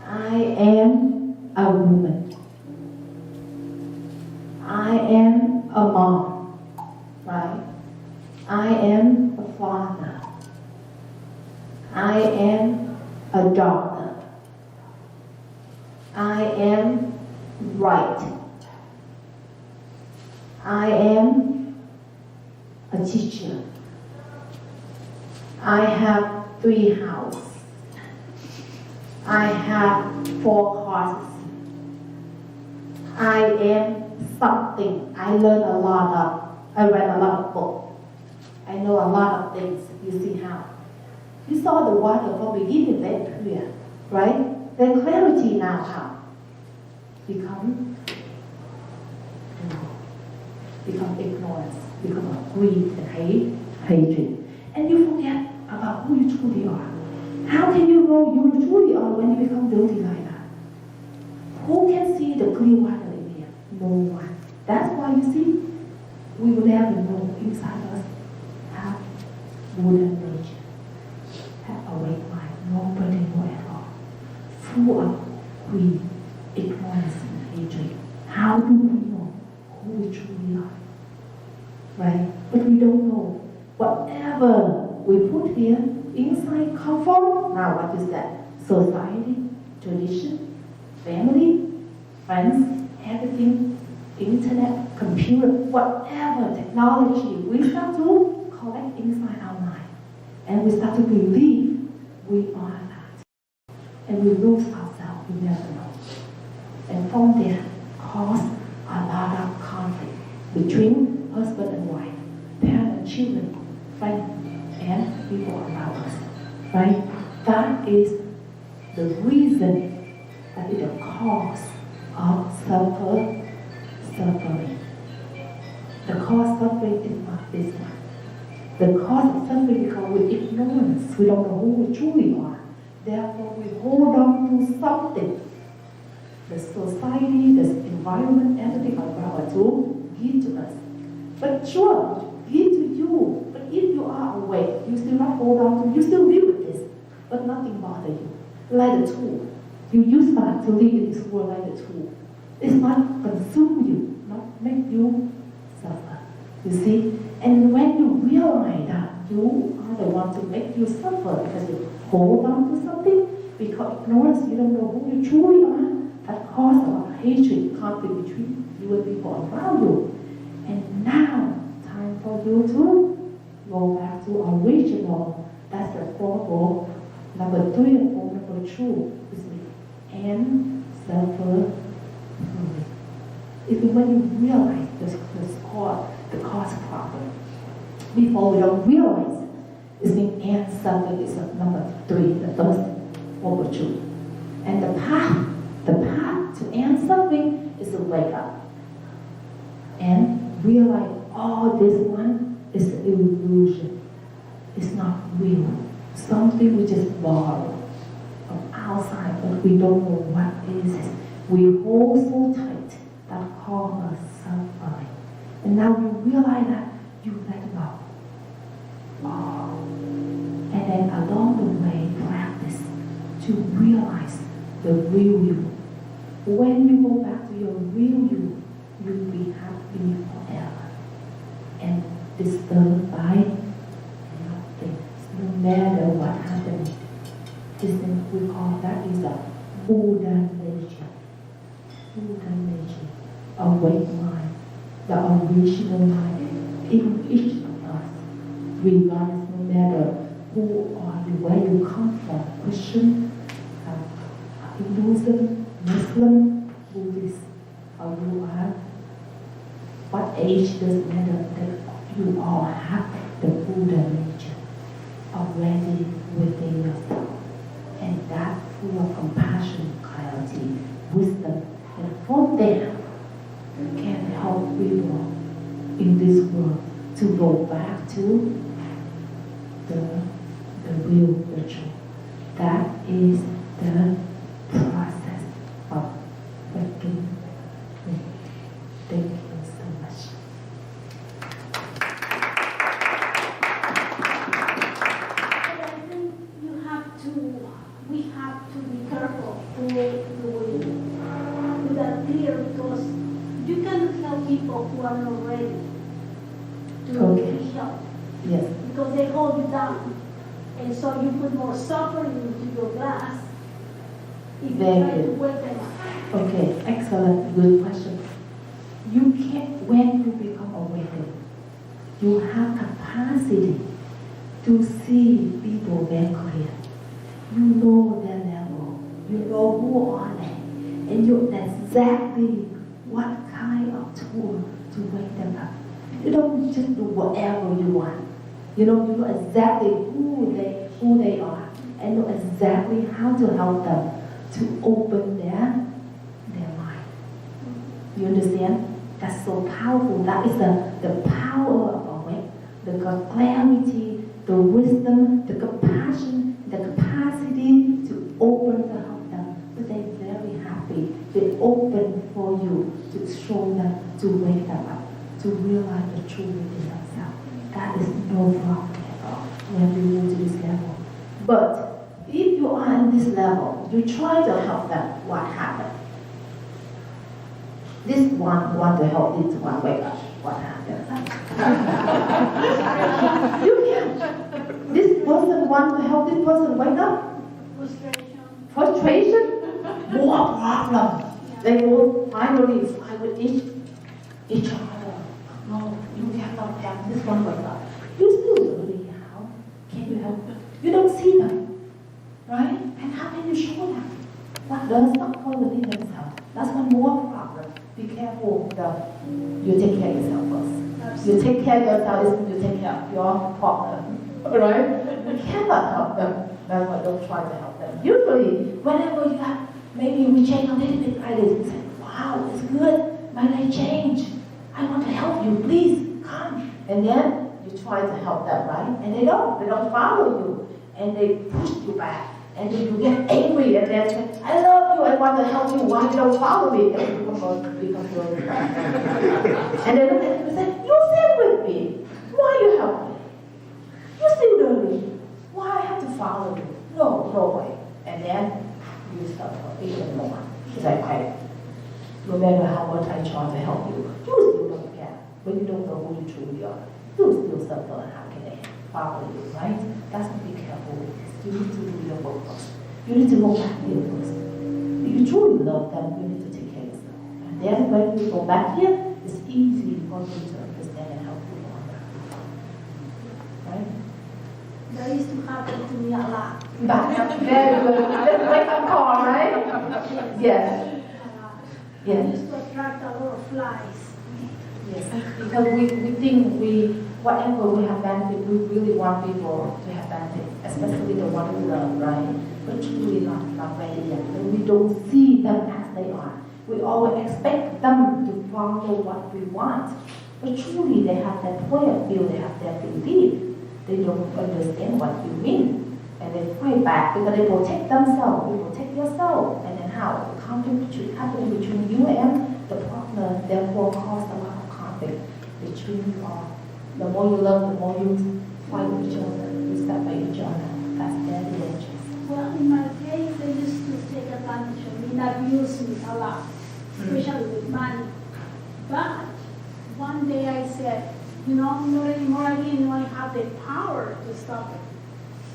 I am a woman. I am a mom, right? I am a father. I am a daughter. I am right. I am a teacher. I have 3 houses. I have 4 horses. I am something. I read a lot of books. I know a lot of things. You see how? You saw the water from the beginning very clear, right? The clarity now how? Become ignorance, become greed and hatred. And you forget about who you truly are. How can you know you truly are when you become guilty like that? Who can see the clear water in here? No one. That's why you see, we will never know inside us have wooden nature, have awake mind. Nobody know at all. Full of greed, ignorance, and hatred. How do we know who we truly are? Right? But we don't know. Whatever we put here, inside come from, now what is that? Society, tradition, family, friends, everything, internet, computer, whatever technology, we start to collect inside our mind. And we start to believe we are that. And we lose ourselves, we never know. And from there, cause a lot of conflict between husband and wife, parents and children, friends, and people around us, right? That is the reason, that is the cause of suffering. The cause of suffering is not this one. The cause of suffering because with ignorance, we don't know who we truly are. Therefore, we hold on to something the society, the environment, everything around us to give to us. But sure, give to you. But if you are awake, you still not hold on to, you still live with this, but nothing bother you. Like a tool. You use that to live in this world like a tool. It's not consume you, not make you suffer. You see? And when you realize that you are the one to make you suffer because you hold on to something, because ignorance, you don't know who you truly are, that causes a lot of hatred, conflict between you and people around you. And now, time for you to go back to original. That's the fourth goal. Number 3 and number 2 is the end suffer. It's when you realize the cause problem. Before we don't realize it, it's the end suffer is number 3, the first number 2. And the path to end suffering is to wake up and realize all this one is an illusion. It's not real. Something we just borrow from outside, but we don't know what is it. We hold so tight that cause us suffering. And now you realize that you let go. Oh. And then along the way, practice to realize the real you. When you go back to your real you, you'll be happy forever. And disturbed by nothing. No matter what happened. This thing we call that is a Buddha nature. Buddha nature. Awake mind. The original mind in each of us. Regardless, no matter who are you, where you come from, Christian, Hinduism, Muslim, Buddhist, or you are, what age doesn't matter, that you all have the Buddha nature already within yourself. And that full of compassion, clarity, wisdom, and from there, you can help people in this world to go back to the real virtue. That is the process of waking me. Thank you so much. But I think we have to be careful with that clear, because you can help people who are not ready to be helped. Yes. Because they hold you down. And so you put more suffering into your glass if you Very try to good. wake them up. Okay, excellent, good question. You can't, when you become awakened, you have capacity to see people very clear. You know their level, you know who are they, and you know exactly what kind of tool to wake them up. You don't just do whatever you want. You know exactly who they are, and know exactly how to help them to open their mind. You understand? That's so powerful. That is the power of awake, the clarity, the wisdom, the compassion, the capacity to open to help them. So they're very happy. They open for you to show them, to wake them up, to realize the truth within themselves. That is no problem at all when we move to this level. But if you are in this level, you try to help them, what happens? This one want to help this one wake up. What happens? You can. This person want to help this person wake up. Frustration. More problem. They will finally fight with each other. No, you cannot help this one wake up. You still really how can you help them? You don't see them, right? And how can you show them? That does not go within themselves. That's one more problem. Be careful that you take care of yourself first. You take care of yourself is you take care of your partner, right? You cannot help them. That's why don't try to help them. Usually, whenever you have, maybe we change a little bit like this, you say, wow, it's good. My life changed. I want to help you. Please come. And then you try to help them, right? And they don't follow you. And they push you back. And then you get angry and then say, I love you, I want to help you, why you don't follow me? And you become really and then look at you and say, you sin with me, why you help me? You still do me, why I have to follow you? No way. And then you suffer even more. It's like, no matter how much I try to help you, you still don't care. When you don't know who you truly are, you still suffer and how can they follow you, right? That's what be careful with this. You need to do your work first. You need to go back here first. If you truly love them, you need to take care of yourself. And then when you go back here, it's easy for you to understand and help you on that. Right? That used to happen to me a lot. That's very good. Let's make a call, right? Yes. I used to attract a lot of flies. Yes, because we think whatever we have benefit, we really want people to have benefit, especially the one we love, right? But truly not ready yet. And we don't see them as they are. We always expect them to follow what we want. But truly they have that point of view, they have that belief. They don't understand what you mean. And they fight back because they protect themselves, you protect yourself. And then how? The conflict happening between you and the partner, therefore cause a lot of conflict between you all. The more you love, the more you fight with each other, you separate each other. That's very dangerous. Well, in my case, they used to take advantage of me and abuse me a lot, especially with money. But one day I said, not anymore, I didn't know I have the power to stop it.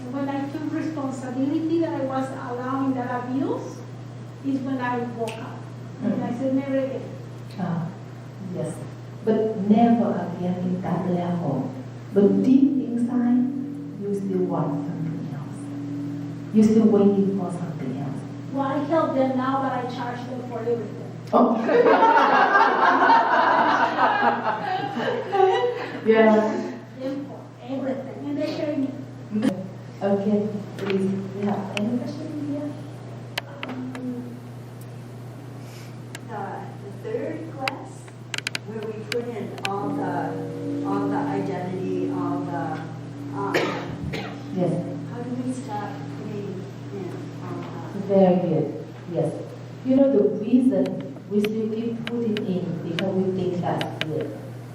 And when I took responsibility that I was allowing that abuse, is when I woke up. And I said, never again. Yes, but never again in that level. But deep inside, you still want something else. You're still waiting for something else. Well, I help them now, but I charge them for everything. Oh. Yeah. Them for everything. And they pay me. Okay, please. You have any questions here? The third class, where we put in all the identity, all the, Yes. how do we start putting in all the? Very good. Yes. You know the reason we still keep putting in because we think that's good,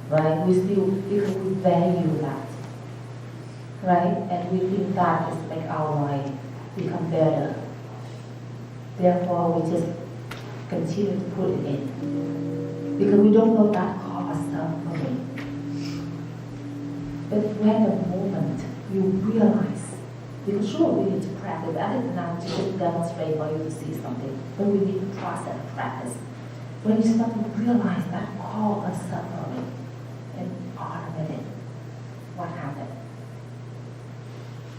right? We still because we value that, right? And we think that is make our life become better. Therefore, we just continue to put it in because we don't know that cause suffering. But when the moment you realize, because sure we need to practice, that is not to just demonstrate for you to see something, but we need to process and practice. When you start to realize that cause of suffering and automate it, what happens?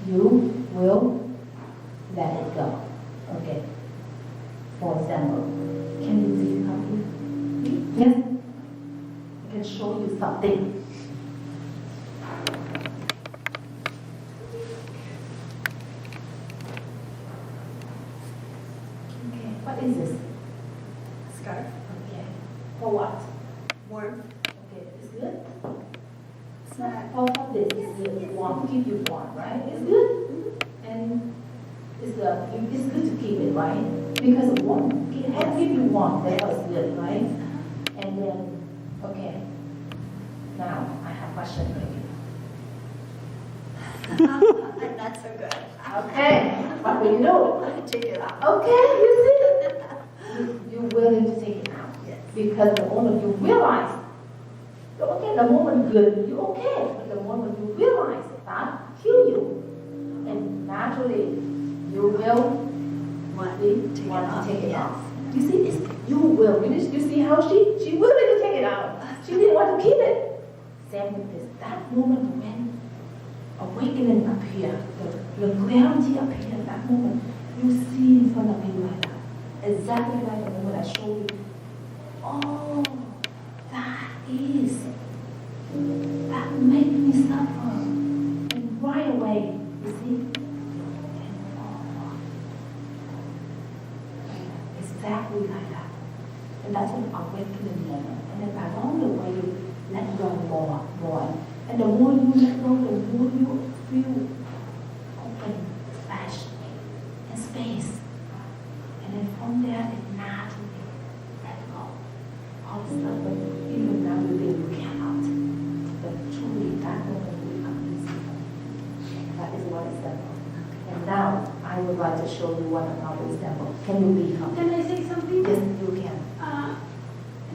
You will let it go. Okay. For example, can you see something? Yes? I can show you something. Okay, what is this? Scarf? Okay. For what? Warm? Okay, it's good? It's not. For this is good. Warm, keep you warm, right? It's good? And it's good to keep it, right? Because warm, it helps keep you warm, therefore it's good, right? And then, okay. Now, I have a question for you. Not so good. Okay, what will you do? Take it out. Okay, you see? You're willing to take it out. Yes. Because the moment you realize, okay, the moment good, you're okay. But the moment you realize that kill you, and naturally you will want to take it off. You see, you will. You see how she willing to take it out. She didn't want to keep it. Same with this. That moment when awakening appear, the clarity appear, that moment you see in front of you like that. Exactly like the moment I showed you. Oh, that make me suffer. And right away, you see, exactly like that. And that's an awakening moment. And then along the way, you let go more. And the more you let go, the more you feel open, especially. And lost, but even now you cannot. But truly, that moment will become easy. That is one example. And now, I would like to show you one another example. Can you be humble? Can I say something? Yes, you can.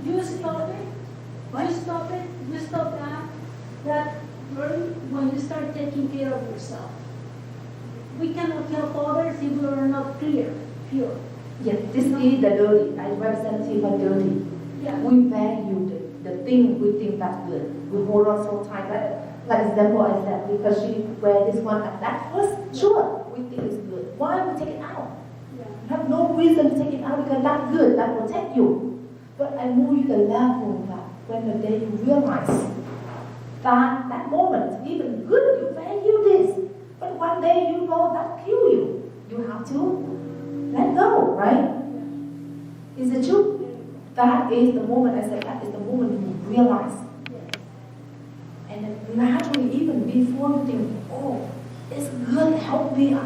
You stop it. You stop it. You stop that worry when you start taking care of yourself. We cannot help others if we are not pure. Yes, this is the dirty. I representative of dirty. Yeah. We value the thing we think that's good. We hold on so tight. Like example I said, because she wear this one at that first, sure, we think it's good. Why we take it out? Yeah. You have no reason to take it out because that's good, that protect you. But I move you the level that when the day you realize that moment, even good, you value this. But one day you know that kill you. You have to let go, right? Is it true? That is the moment, I said, that is the moment you realize. And then gradually, even before you think, oh, it's good, help me,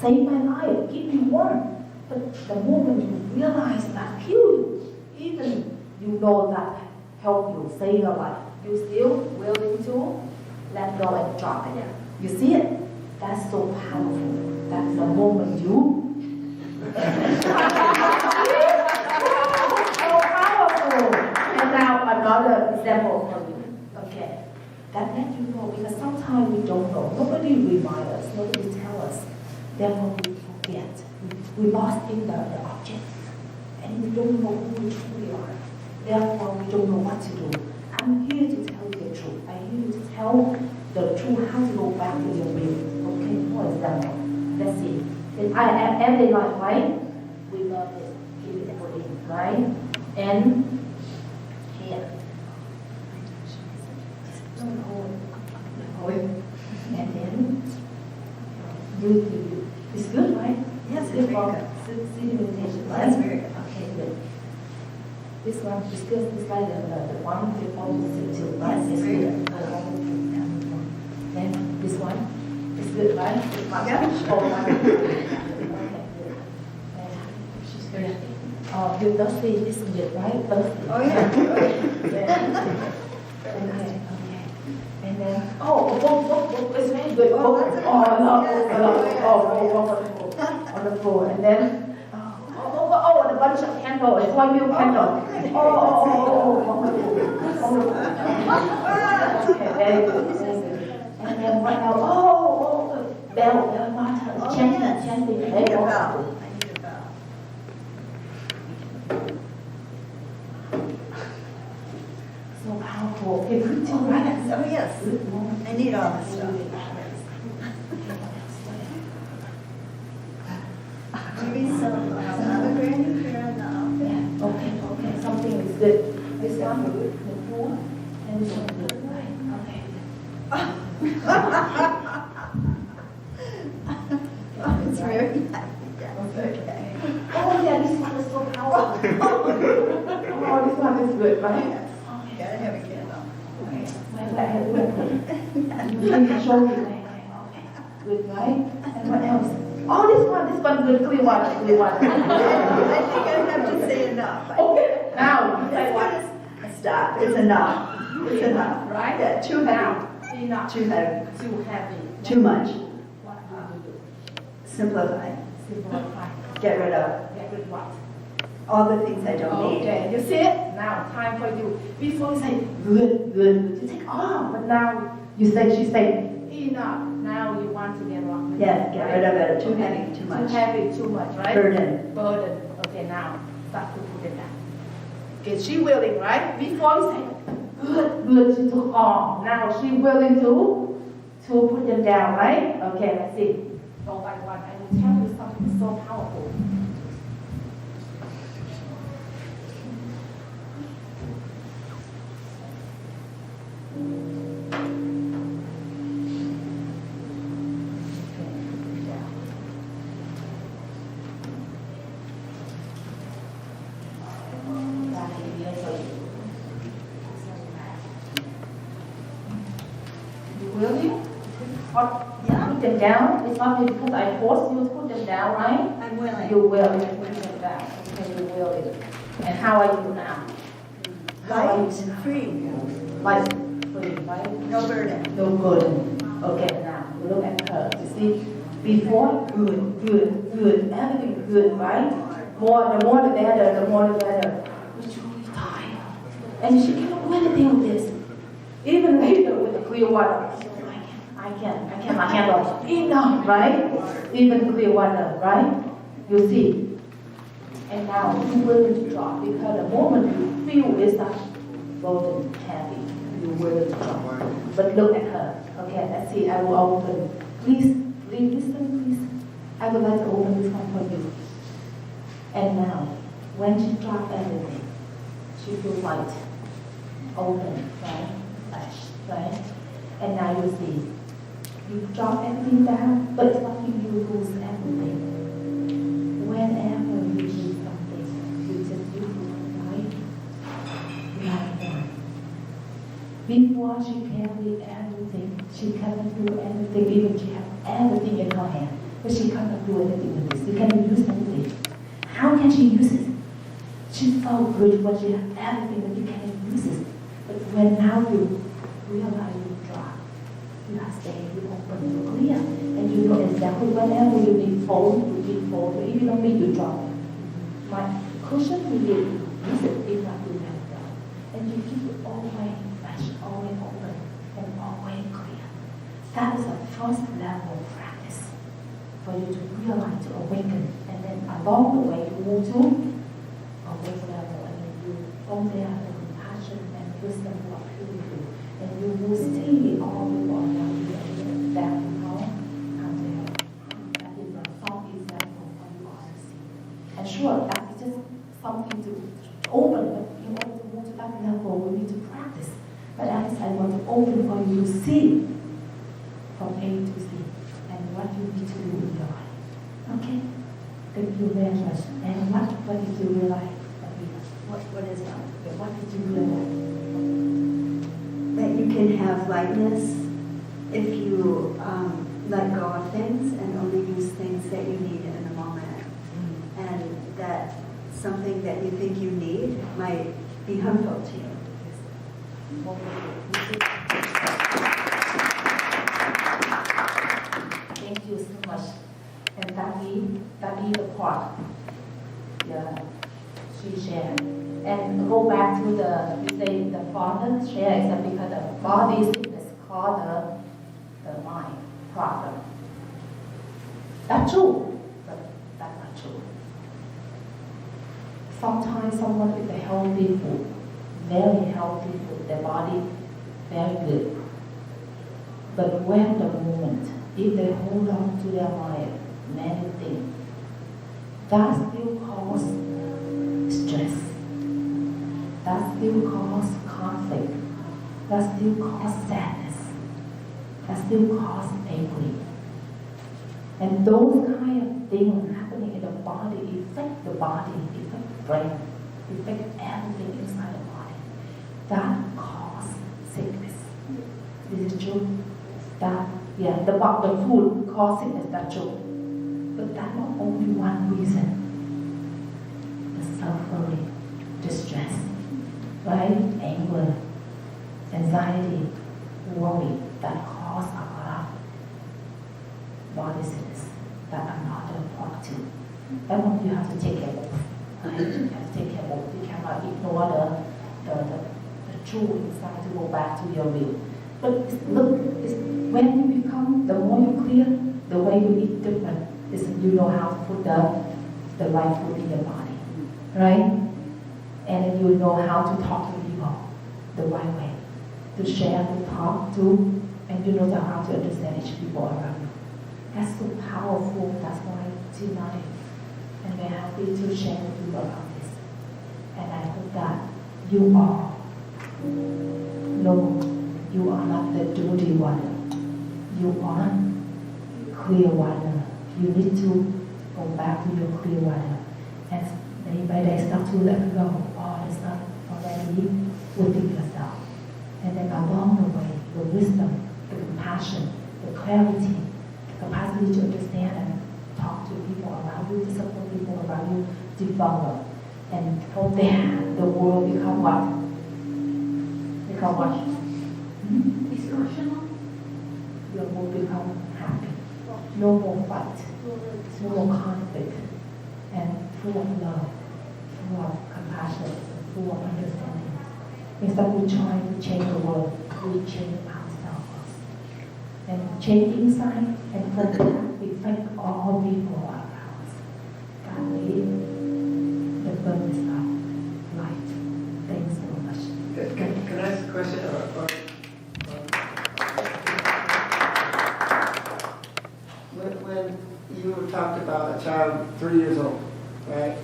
save my life, give me one. But the moment you realize that kill you, even you know that help you, save your life, you still willing to let go and drop it. You see it? That's so powerful. That's the moment you so powerful. And now another example for you. Okay. That let you know because sometimes we don't know. Nobody reminds us, nobody tells us. Therefore we forget. We lost in the object. And we don't know who we truly are. Therefore we don't know what to do. I'm here to tell you the truth. I'm here to tell the truth how to go back to your will. Okay, for example. Let's see. In our everyday life, right? We love it. Keep it clean, right? And here. And then you. It's good, right? Yes, good it's very good. Sedimentation, right? Yes, very good. Okay, good. This one is good. It's like the one before you sit to, right? Yes, It's very good. Then this one is good, right? This one. Yeah. Oh, one. Okay, good. She's thirsty. Oh, you thirsty, this is good, right? Thirsty. Oh, yeah. Okay. And then, it's very good. Oh, Oh, that's no, yes. on the floor. And then, the bunch of candles, it's one milk candle. Okay, very good. And then what else? Bell water, chanting. I need a bell. So powerful. Okay, good too, right? Oh, yes. I need all this stuff. Maybe some other granny here now. Yeah, okay, something is good. This one, the food, and this one good, right? Okay. It's very nice. Okay. Oh yeah, this one is so powerful. Oh, this one is good, right? Gotta have a candle. Okay. I have good. You can show me. Okay. Good, right? And what else? Oh, this one good, clean water. I think I have to say enough. Okay. Now, you say what? Stop. It's enough. It's enough. Right? Yeah, too Now, heavy. enough. Too heavy. Too heavy. Too much. What do you do? Simplify. Simplify. Get rid of Get rid of what? all the things I don't need. Okay, you see it? Now, time for you. Before you say, good, you take off. But now, she say, enough. Now you want to get off. Yes, get rid of it. Too heavy, too much. Too heavy, too much, right? Burden. Okay, now, start to put it down. Okay, she willing, right? Before you say, good, she took off. Now she willing to put them down, right? Okay, let's see. One by one, I will tell you something so powerful. Will you? Yeah. Put them down. It's not because I force you to put them down, right? I'm willing. You will. You put them down. Okay, you will. And how are you now? Light, free, Light, free, right? no burden. No burden. Okay, now look at her. You see, before good, everything good, right? The more the better, the more the better. But she's really tired, and she cannot do anything with this. Even later with the clear water, I cannot handle enough, right? Even clear water, right? You see. And now you willing to drop because the moment you feel it's not golden heavy, you willing to drop. But look at her. Okay, let's see. I will open. Please listen, please. I would like to open this one for you. And now, when she dropped everything, she feels light, open, right? Fresh, right? And now you see, you drop everything down, but it's not you lose everything. Whenever you do something, you just use it, right? Like that. Before she carried everything, she cannot do anything, even she has everything in her hand, but she cannot do anything with this. She cannot use anything. How can she use it? She's so good when she has everything, but you cannot use it. But when now you realize you drop, you have stayed, you open, you clear, and you know exactly whenever you need fold, you need fold, or if you don't need to drop. My cushion, you need to use it if not you have done. And you keep it always fresh, always open, and always clear. That is a first level practice for you to realize, to awaken, and then along the way you move to a next level, and then you from there the compassion and wisdom will appeal to you, and you will see all the world around you, and that will come there. That is a soft example of what you are to see. And sure, that is just something to open, but in order to move to that level, we need to practice. But at least I want to open for you to see from A to Z, and what you need to do in your life. Okay? Thank you very much. And what did you realize? What is that? What did you realize? That you can have lightness if you let go of things and only use things that you need in the moment. And that something that you think you need might be harmful to you. Thank you so much. And that be the part. Yeah, she shared. And go back to we say the father share is that because the body sickness called the mind problem. That's true, but that's not true. Sometimes someone with a healthy food, very healthy food, their body very good. But when the moment, if they hold on to their mind, many things, that still cause stress. That still cause conflict. That still cause sadness. That still cause angry. And those kind of things happening in the body affect the body, affect the brain, affect everything inside the body. That cause sickness. This is true. The food cause sickness, that's true. But that's not only one reason. The suffering, the stress, right? Anger, anxiety, worry, that cause a lot of body sickness that are not important to. That one you have to take care of. Right? You have to take care of. You cannot ignore the truth inside to go back to your will. But when you become, the more you clear, the way you eat different. You know how to put the right food in your body, right? And then you know how to talk to people the right way, to share, to talk to, and you know how to understand each people around you. That's so powerful. That's why tonight, and we're happy to share with you about this. And I hope that you all know you are not the dirty water. You are clear water. You need to go back to your clear water. And day by day start to let go all the stuff already within yourself. And then along the way, the wisdom, the compassion, the clarity, the capacity to understand and talk to people around you, to support people around you, develop. And from there, the world become what? become what? It's optional. You will become happy. No more fight, no more conflict, and full of love, full of compassion, full of understanding. Instead we try to change the world, we change ourselves. And change inside, and from that we thank all people around us. God lead the furnace of light. Thanks so much. Can I ask a question? When you talked about a child 3 years old, right?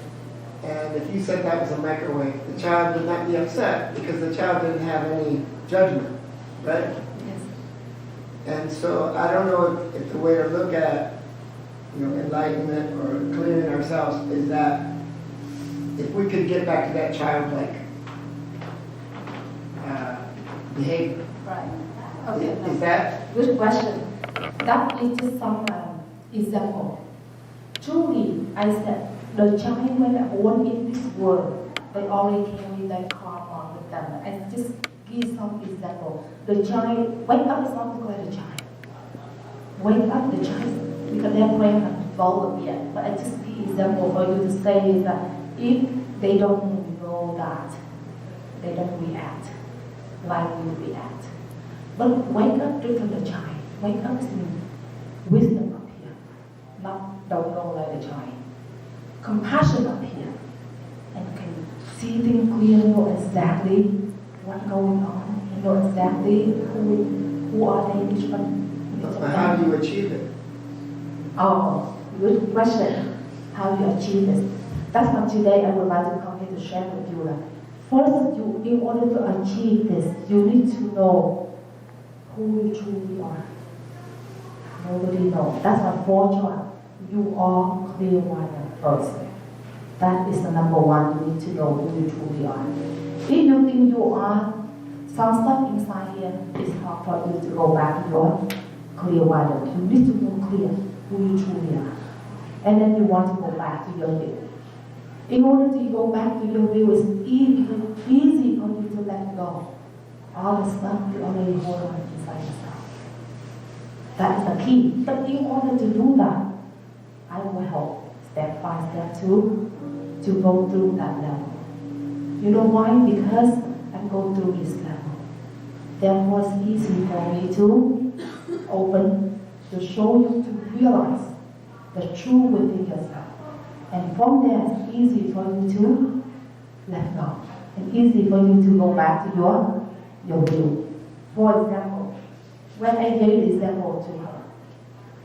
And if you said that was a microwave, the child would not be upset because the child didn't have any judgment, right? Yes. And so I don't know if the way to look at, enlightenment or clearing ourselves is that if we could get back to that childlike behavior. Right. Okay. Is that? Good question. That is just some example. Truly, I said, the child when they're born in this world, they already carry their karma with them. I just give some example. The child, wake up is not declared a child. Wake up the child, because their brain has developed yet. But I just give example for you to say that if they don't know that, they don't react like we react. But wake up to the child. Wake up is wisdom up here, not don't know like the child. Compassion up here, and can see things clearly, know exactly what's going on, and know exactly who are they, each one. But how do you achieve it? Oh, good question. How you achieve this? That's what today I would like to come here to share with you. First, in order to achieve this, you need to know who you truly are. Nobody knows. That's my fortune. You are clear water first. That is the number one. You need to know who you truly are. If you think you are, some stuff inside here is hard for you to go back to your clear water. You need to know clear who you truly are. And then you want to go back to your will. In order to go back to your will, it's easy for you to let go. All the stuff you already hold on inside yourself. That is the key. But in order to do that, I will help step by step to go through that level. You know why? Because I go through this level. Therefore, it's easy for me to open, to show you, to realize the truth within yourself. And from there, it's easy for you to let go. And easy for you to go back to your will. For example, when I gave the example to her,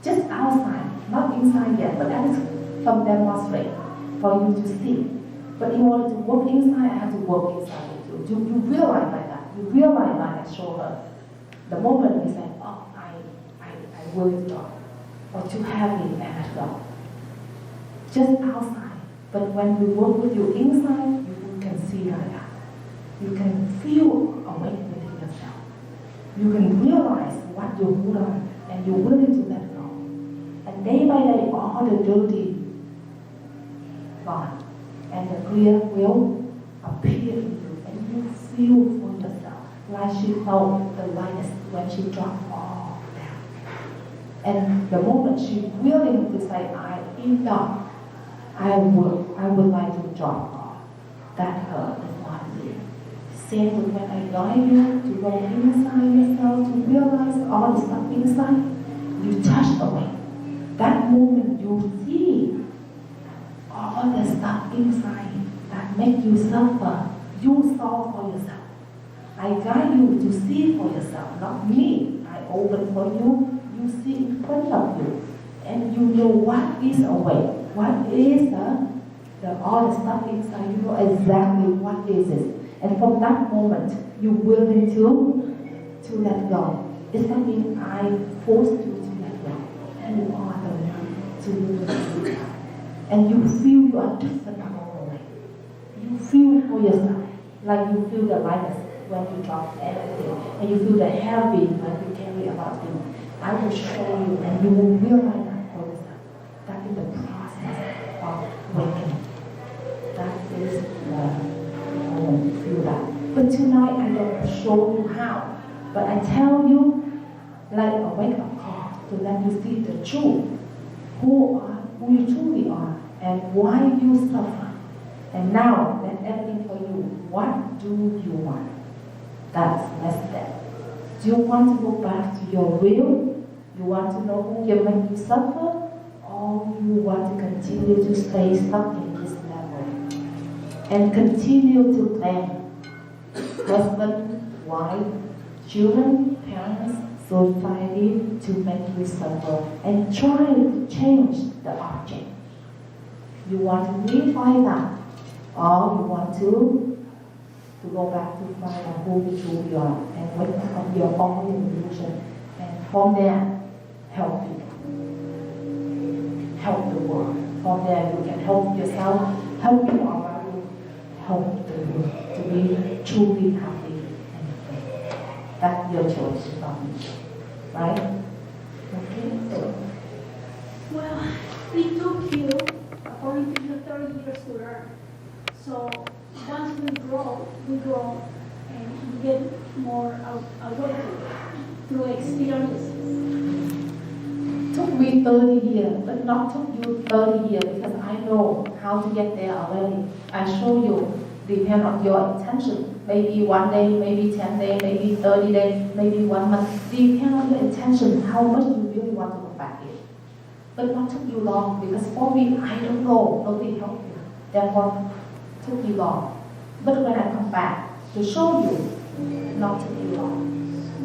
just outside, not inside yet, but that is from demonstrate for you to see. But in order to work inside, I have to work inside it too. You realize like that. You realize like I show her. The moment you say, oh, I will withdraw, or too heavy and let go. Just outside. But when we work with you inside, you can see like that. You can feel awake within yourself. You can realize what you hold on, and you're willing to let go. And day by day, all the dirty gone, and the clear will appear in you, and you feel for yourself like she felt the lightness when she dropped all down. And the moment she willing to say, enough, I would like to drop off. That hurt is not here. Same with when I guide you to go inside yourself, to realize all the stuff inside, you touch away. That moment you see all the stuff inside that make you suffer, you solve for yourself. I guide you to see for yourself, not me. I open for you, you see in front of you. And you know what is awake, what is all the stuff inside, you know exactly what is it. And from that moment, you're willing to let go. It's not mean I force you to let go. You are the one to let go. And you feel you are different along the way. You feel for yourself, like you feel the lightness when you drop everything, and you feel the heavy when you carry about you. I will show you, and you will realize that for yourself. That is the process of waking. That is the moment you feel that. But tonight I don't show you how. But I tell you, like a wake-up call, to let you see the truth. Who you truly are, and why you suffer. And now, that's everything for you. What do you want? That's next step. Do you want to go back to your will? You want to know who can make you suffer? Or you want to continue to stay stuck in this level? And continue to plan. Husband, wife, children, parents, society to make you suffer. And try to change the object. You want to refine that. Or you want to go back to find out who you truly are and wake up of your own illusion, and from there help you, help the world. From there you can help yourself, help people around you, help the world to be truly happy and free. That's your choice, not me. Right? Okay. So, Well, it took you, according to you, 30 years to learn. So once we grow, and we get more awakened through experiences. took me 30 years, but not took you 30 years because I know how to get there already. I show you, depend on your intention. Maybe 1 day, maybe 10 days, maybe 30 days, maybe 1 month. Depend on your intention, how much you really want to go back in. But not took you long because for me, I don't know, nobody helped you. Therefore, took you long. But when I come back to show you, not took you long.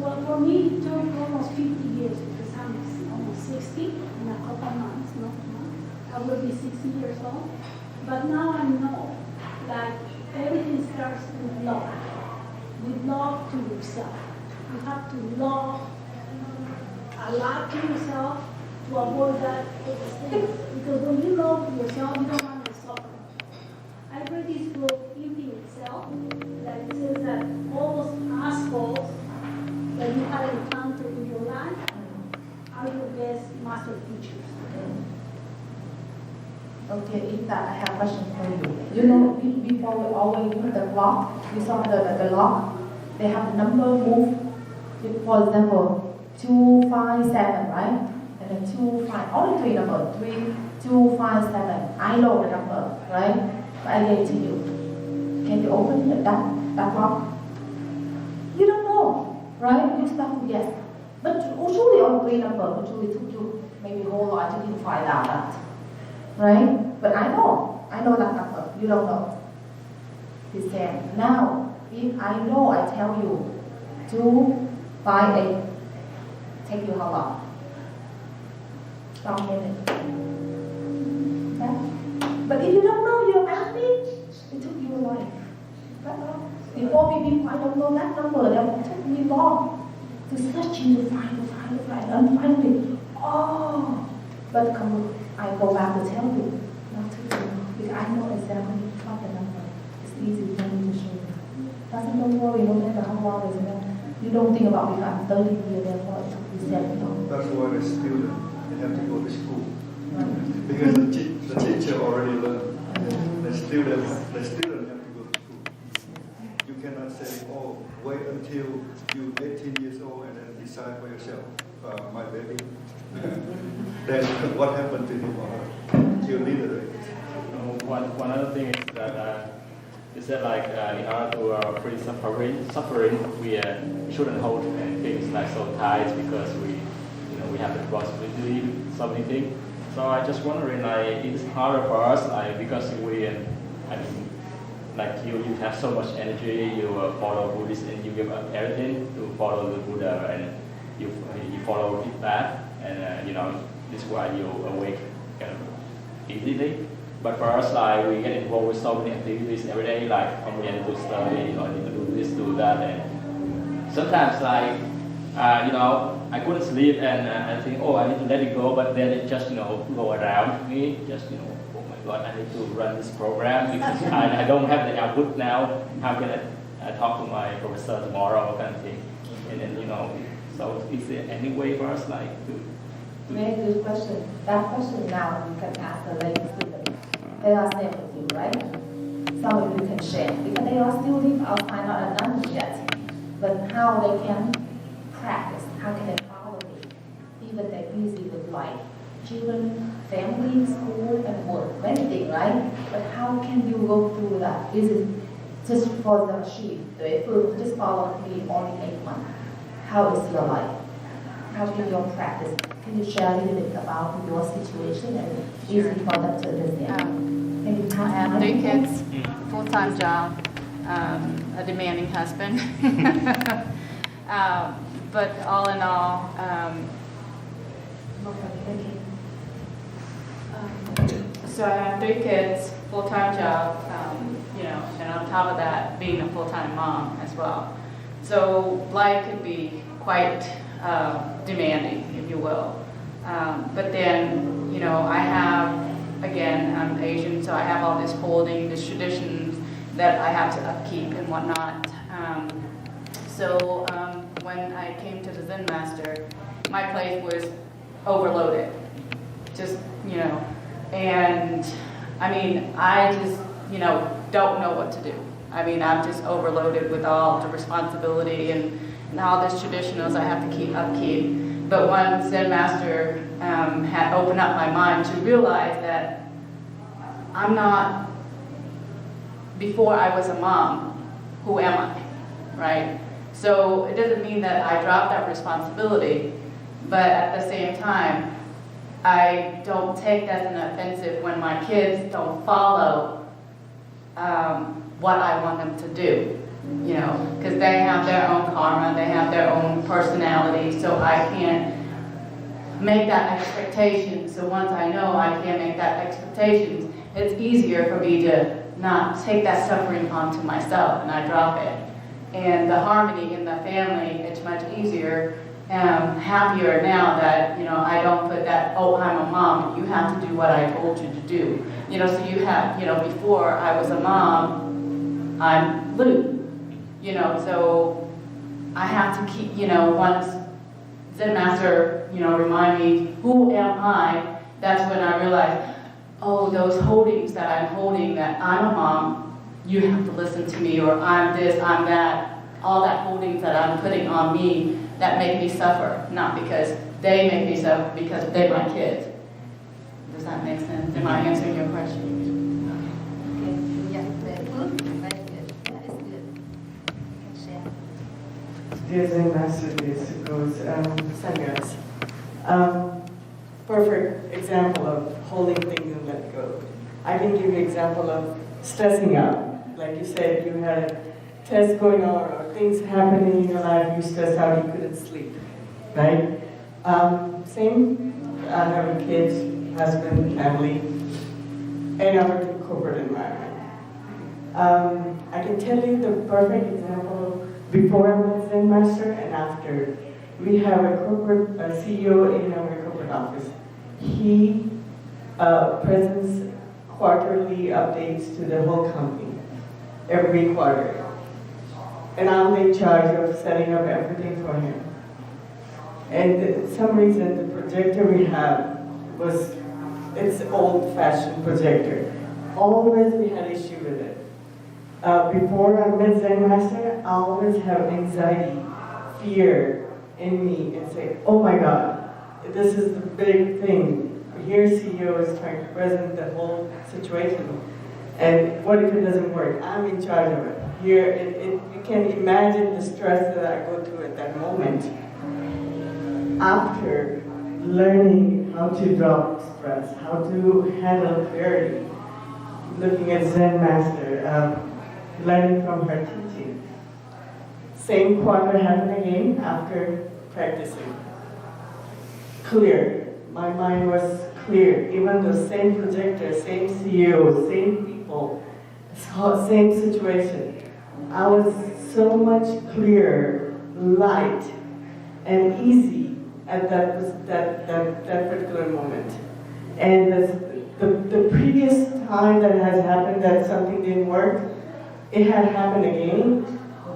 Well, for me, it took almost 50 years because I'm almost 60 in a couple months, not months. I will be 60 years old. But now I know, like, everything starts with love to yourself. You have to love a lot to yourself to avoid that things. Because when you love yourself, you don't want to suffer. I read this book, Eating Itself, that it says that all those assholes that you have encountered in your life are your best master teachers. Okay, if that, I have a question for you. You know, before we always use the clock, you saw the lock, they have the number move. For example, 257, right? And then 25, only 3 numbers, 3, 2, 5, 7. I know the number, right? But I gave it to you. Can you open that lock? You don't know, right? You start to guess. But usually on 3 numbers, usually took you maybe a whole lot to find out that. Right? But I know that number. You don't know. He said, now, if I know, I tell you, 2, 5, 8. Take you how long? 1 minute. Okay? But if you don't know, you don't ask me. It took you a life. That's all. Before maybe I don't know that number, that took me long to searching to find, and finally, oh, but come, I go back to tell you, not to you, because I know exactly what the number. It's easy for me to show you. Don't worry, no matter how long it's been. You don't think about if I'm 30 years, therefore it took me 7 years. That's why the student, they have to go to school. Right. Because the teacher already learned. The student have to go to school. You cannot say, oh, wait until you're 18 years old and then decide for yourself, my baby. Then what happened to him or her? You need it. One other thing is that like in order to free suffering, we shouldn't hold things like so tight because we have the responsibility to leave so many things. So I just wondering like it's harder for us like because we like you have so much energy, you follow Buddhist and you give up everything to follow the Buddha and you follow it back and this is why you awake kind of easily. But for us, like we get involved with so many activities every day, like I need to study, I need to do this, do that, and sometimes like I couldn't sleep and I think, oh, I need to let it go, but then it just go around me, just oh my God, I need to run this program because I don't have the output now. How can I talk to my professor tomorrow, kind of thing, and then so is there any way for us like to Very good question. That question now you can ask the ladies students. They are same with you, right? Some of you can share because they are still live. I'll find out another how they can practice, how can they follow it, even they're busy with life, children, family, school, and work, many things, right? But how can you go through that? This is just for the sheep. If you just follow me only 8 months, how is your life? How can you practice? Can you share a little bit about your situation and easy for them to understand? Can you I have 3 kids, full-time job, a demanding husband. But all in all, so I have 3 kids, full-time job, and on top of that, being a full-time mom as well. So life could be quite demanding, if you will. But then, I have, again, I'm Asian, so I have all this holding, these traditions that I have to upkeep and whatnot. So when I came to the Zen Master, my plate was overloaded. Just, and I mean, I just, don't know what to do. I mean, I'm just overloaded with all the responsibility and all these traditionals I have to upkeep. But when Zen Master had opened up my mind to realize that I'm not, before I was a mom, who am I, right? So it doesn't mean that I dropped that responsibility, but at the same time, I don't take that as an offensive when my kids don't follow what I want them to do, because they have their own karma, they have their own personality, so I can't make that expectation. So once I know I can't make that expectation, it's easier for me to not take that suffering onto myself, and I drop it. And the harmony in the family, it's much easier, happier now that, I don't put that, oh, I'm a mom, you have to do what I told you to do. So you have, before I was a mom, I'm Lou, so I have to keep, once Zen Master, remind me, who am I? That's when I realized, oh, those holdings that I'm holding, that I'm a mom, you have to listen to me, or I'm this, I'm that, all that holdings that I'm putting on me that make me suffer, not because they make me suffer, because they're my kids. Does that make sense? Am I answering your question? Okay. Yeah, very good. Very good. That is good. You can share. Dear Zen Master, dear Sukos, Sangharas, perfect example of holding things and let go. I can give you an example of stressing out. Like you said, you had a test going on or things happening in your life, you stressed out, you couldn't sleep, right? Same, I have kids, husband, family, and I work in corporate environment. I can tell you the perfect example before I was Zen Master and after. We have a corporate CEO in our corporate office. He presents quarterly updates to the whole company every quarter. And I'm in charge of setting up everything for him. And for some reason, the projector we have it's old-fashioned projector. Always we had issue with it. Before I met Zen Master, I always have anxiety, fear in me, and say, oh my God, this is the big thing. Here CEO is trying to present the whole situation. And what if it doesn't work? I'm in charge of it. Here, you can imagine the stress that I go through at that moment. After learning how to drop stress, how to handle clarity, looking at Zen Master, learning from her teaching. Same quarter happened again after practicing. Clear. My mind was clear. Even the same projector, same CEO, same people, same situation. I was so much clearer, light, and easy at that particular moment. And the previous time that has happened that something didn't work, it had happened again,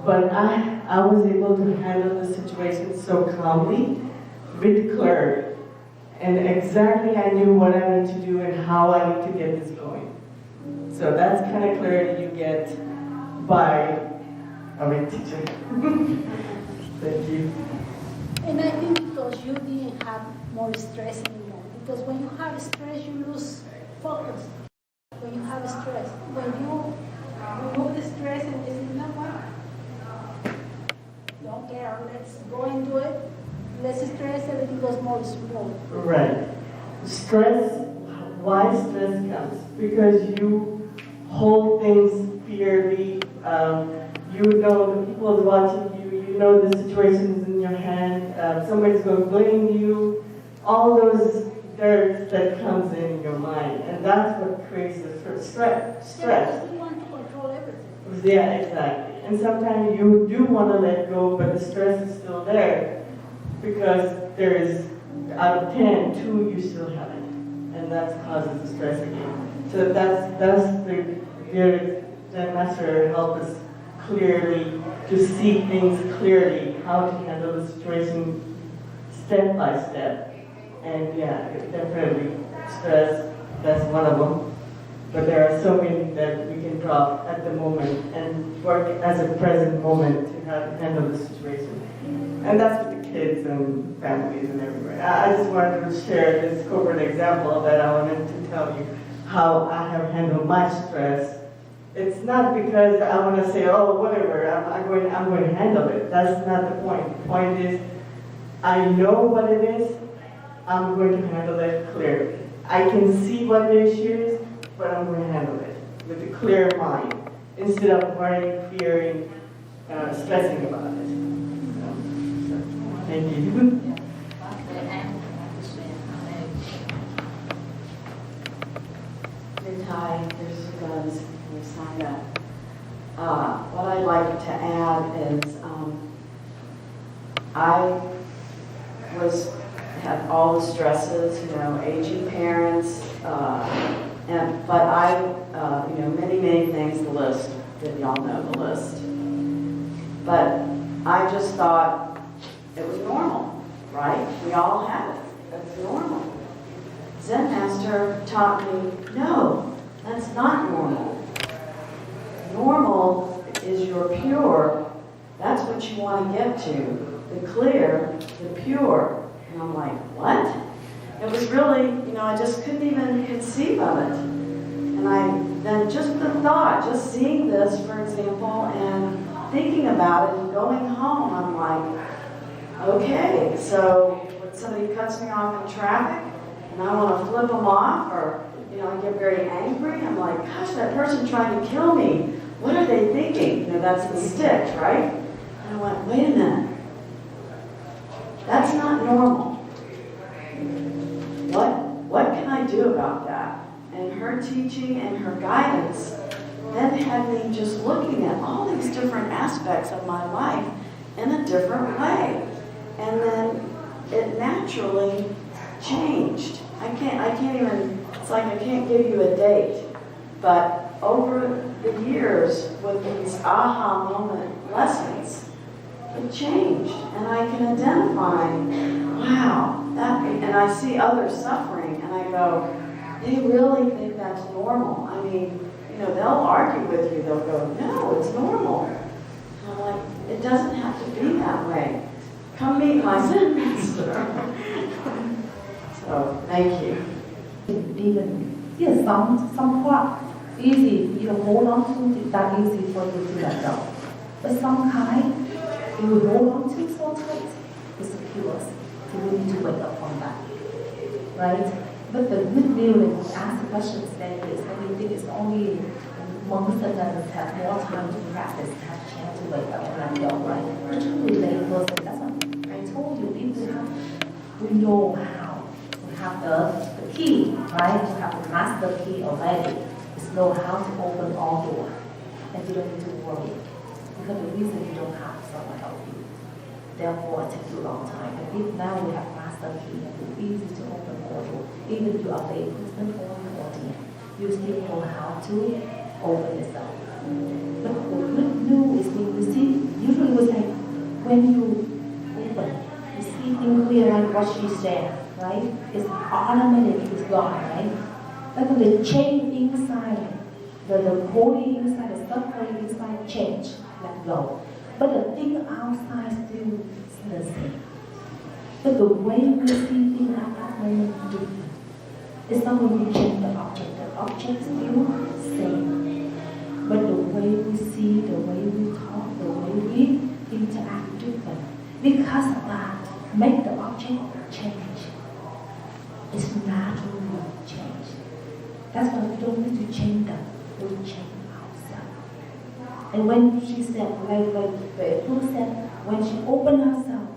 but I was able to handle the situation so calmly, with clarity. And exactly I knew what I need to do and how I need to get this going. So that's kind of clarity you get by a teacher. Thank you. And I think because you didn't have more stress anymore. Because when you have stress, you lose focus. When you have stress, when you remove the stress and you say, you know what? Don't care, let's go into it. Less stress, everything goes more smooth. Right. Stress, why stress comes? Because you hold things fiercely. You know the people are watching you. You know the situation is in your hand. Somebody's going to blame you. All those dirt that comes in your mind. And that's what creates the stress. Because we want to control everything. Yeah, exactly. And sometimes you do want to let go, but the stress is still there. Because there is, out of 10, 2 you still haven't. And that causes the stress again. So that's the Zen Master help us clearly to see things clearly, how to handle the situation step by step. And yeah, definitely stress, that's one of them. But there are so many that we can drop at the moment and work as a present moment to handle the situation. And that's with the kids and families and everywhere. I just wanted to share this corporate example that I wanted to tell you how I have handled my stress. It's not because I want to say, oh, whatever, I'm going to handle it. That's not the point. The point is, I know what it is, I'm going to handle it clearly. I can see what the issue is, but I'm going to handle it with a clear mind instead of worrying, fearing, stressing about it. So, thank you. Hi, there's guns. We signed up. What I'd like to add is I had all the stresses, aging parents, but I, many things, the list, that y'all know the list. But I just thought it was normal, right? We all have it. That's normal. Zen Master taught me, no, that's not normal. Normal is your pure. That's what you want to get to. The clear, the pure. And I'm like, what? It was really, I just couldn't even conceive of it. And then just the thought, just seeing this, for example, and thinking about it and going home, I'm like, okay, so when somebody cuts me off in traffic and I want to flip them off, or, I get very angry, I'm like, gosh, that person trying to kill me, what are they thinking? That's the stick, right? And I went, wait a minute. That's not normal. What can I do about that? And her teaching and her guidance then had me just looking at all these different aspects of my life in a different way. And then it naturally changed. I can't even, it's like I can't give you a date. But over the years, with these aha moment lessons, it changed. And I can identify, wow, and I see others suffering, and I go, they really think that's normal. I mean, they'll argue with you. They'll go, no, it's normal. And I'm like, it doesn't have to be that way. Come meet my Zen Master. So, thank you. Even, yes, some part easy, you hold on to, it's that easy for you to let go. But some kind, you hold on to so tight, it secures. So we need to wake up from that, right? But the good deal when we ask the questions like this, and we think it's only monks that have more time to practice, have a chance to wake up and let go, right? The truly lay person, that's what I told you, we know how. We have the key, right? We have the master key already. Just know how to open all doors, and you don't need to worry. Because the reason you don't have someone help you. Therefore, it takes you a long time. And if now we have master key, and it's easy to open all doors. Even if you are lay person or audience, you still know how to open yourself. But the good news is when you see, usually we say, when you open, you see things clear like what she said, right? It's automatic, it's gone, right? But when the chain inside, the holding inside, the suffering inside change, let go. But the thing outside still is the same. But the way we see things at that moment is different. It's not when we change the object still same. But the way we see, the way we talk, the way we interact different. Because of that, make the object change. It's naturally change. That's why we don't need to change them. We change ourselves. And when she said, like Fu said, when she opened herself,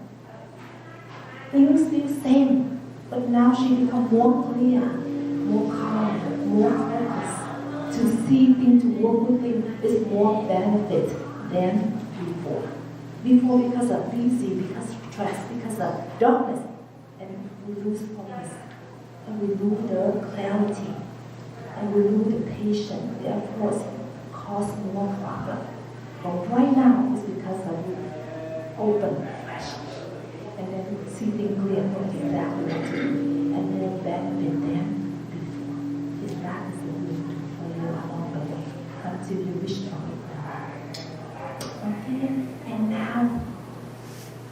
things still same, but now she become more clear, more calm, more focused. To see things, to work with things is more benefit than before. Before, because of busy, because of stress, because of darkness, and we lose focus, and we lose the clarity, and we lose the patience. Therefore, it cause more problem. But right now, it's because of open, fresh, and then see things clear, what exactly what to do, and more benefit than before. If that is the way for you along the way, until you reach the point. Okay, and now,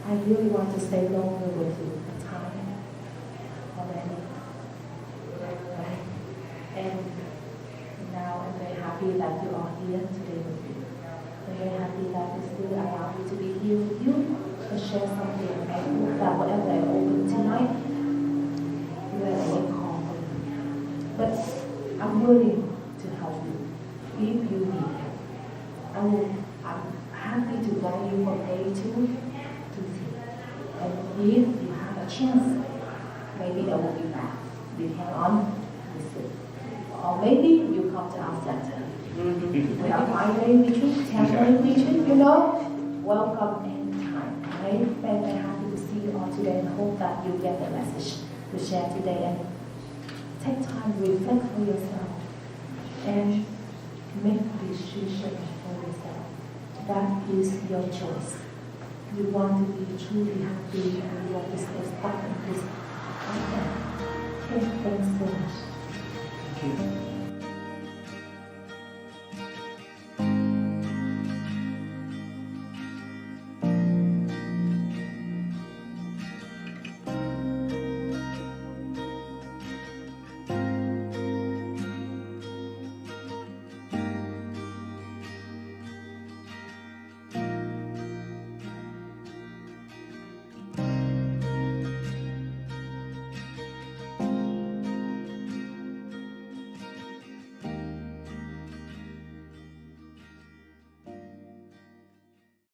I really want to stay longer with you. The time already. Right? And now I'm very happy that you are here today with me. I'm very happy that we still allow me to be here with you to share something that whatever I open tonight, you have a call for me. But I'm willing to help you if you need help. I'm happy to guide you from A to Z. And if you have a chance, maybe I will be back. Depend on this. Or maybe you come to our center. We have 5-day retreat, 10-day retreat, welcome anytime. Right? And I'm happy to see you all today and hope that you get the message to share today. And take time to reflect for yourself and make a decision for yourself. That is your choice. You want to be truly happy and you want to stay stuck in this. Okay, thanks so much. Thank you.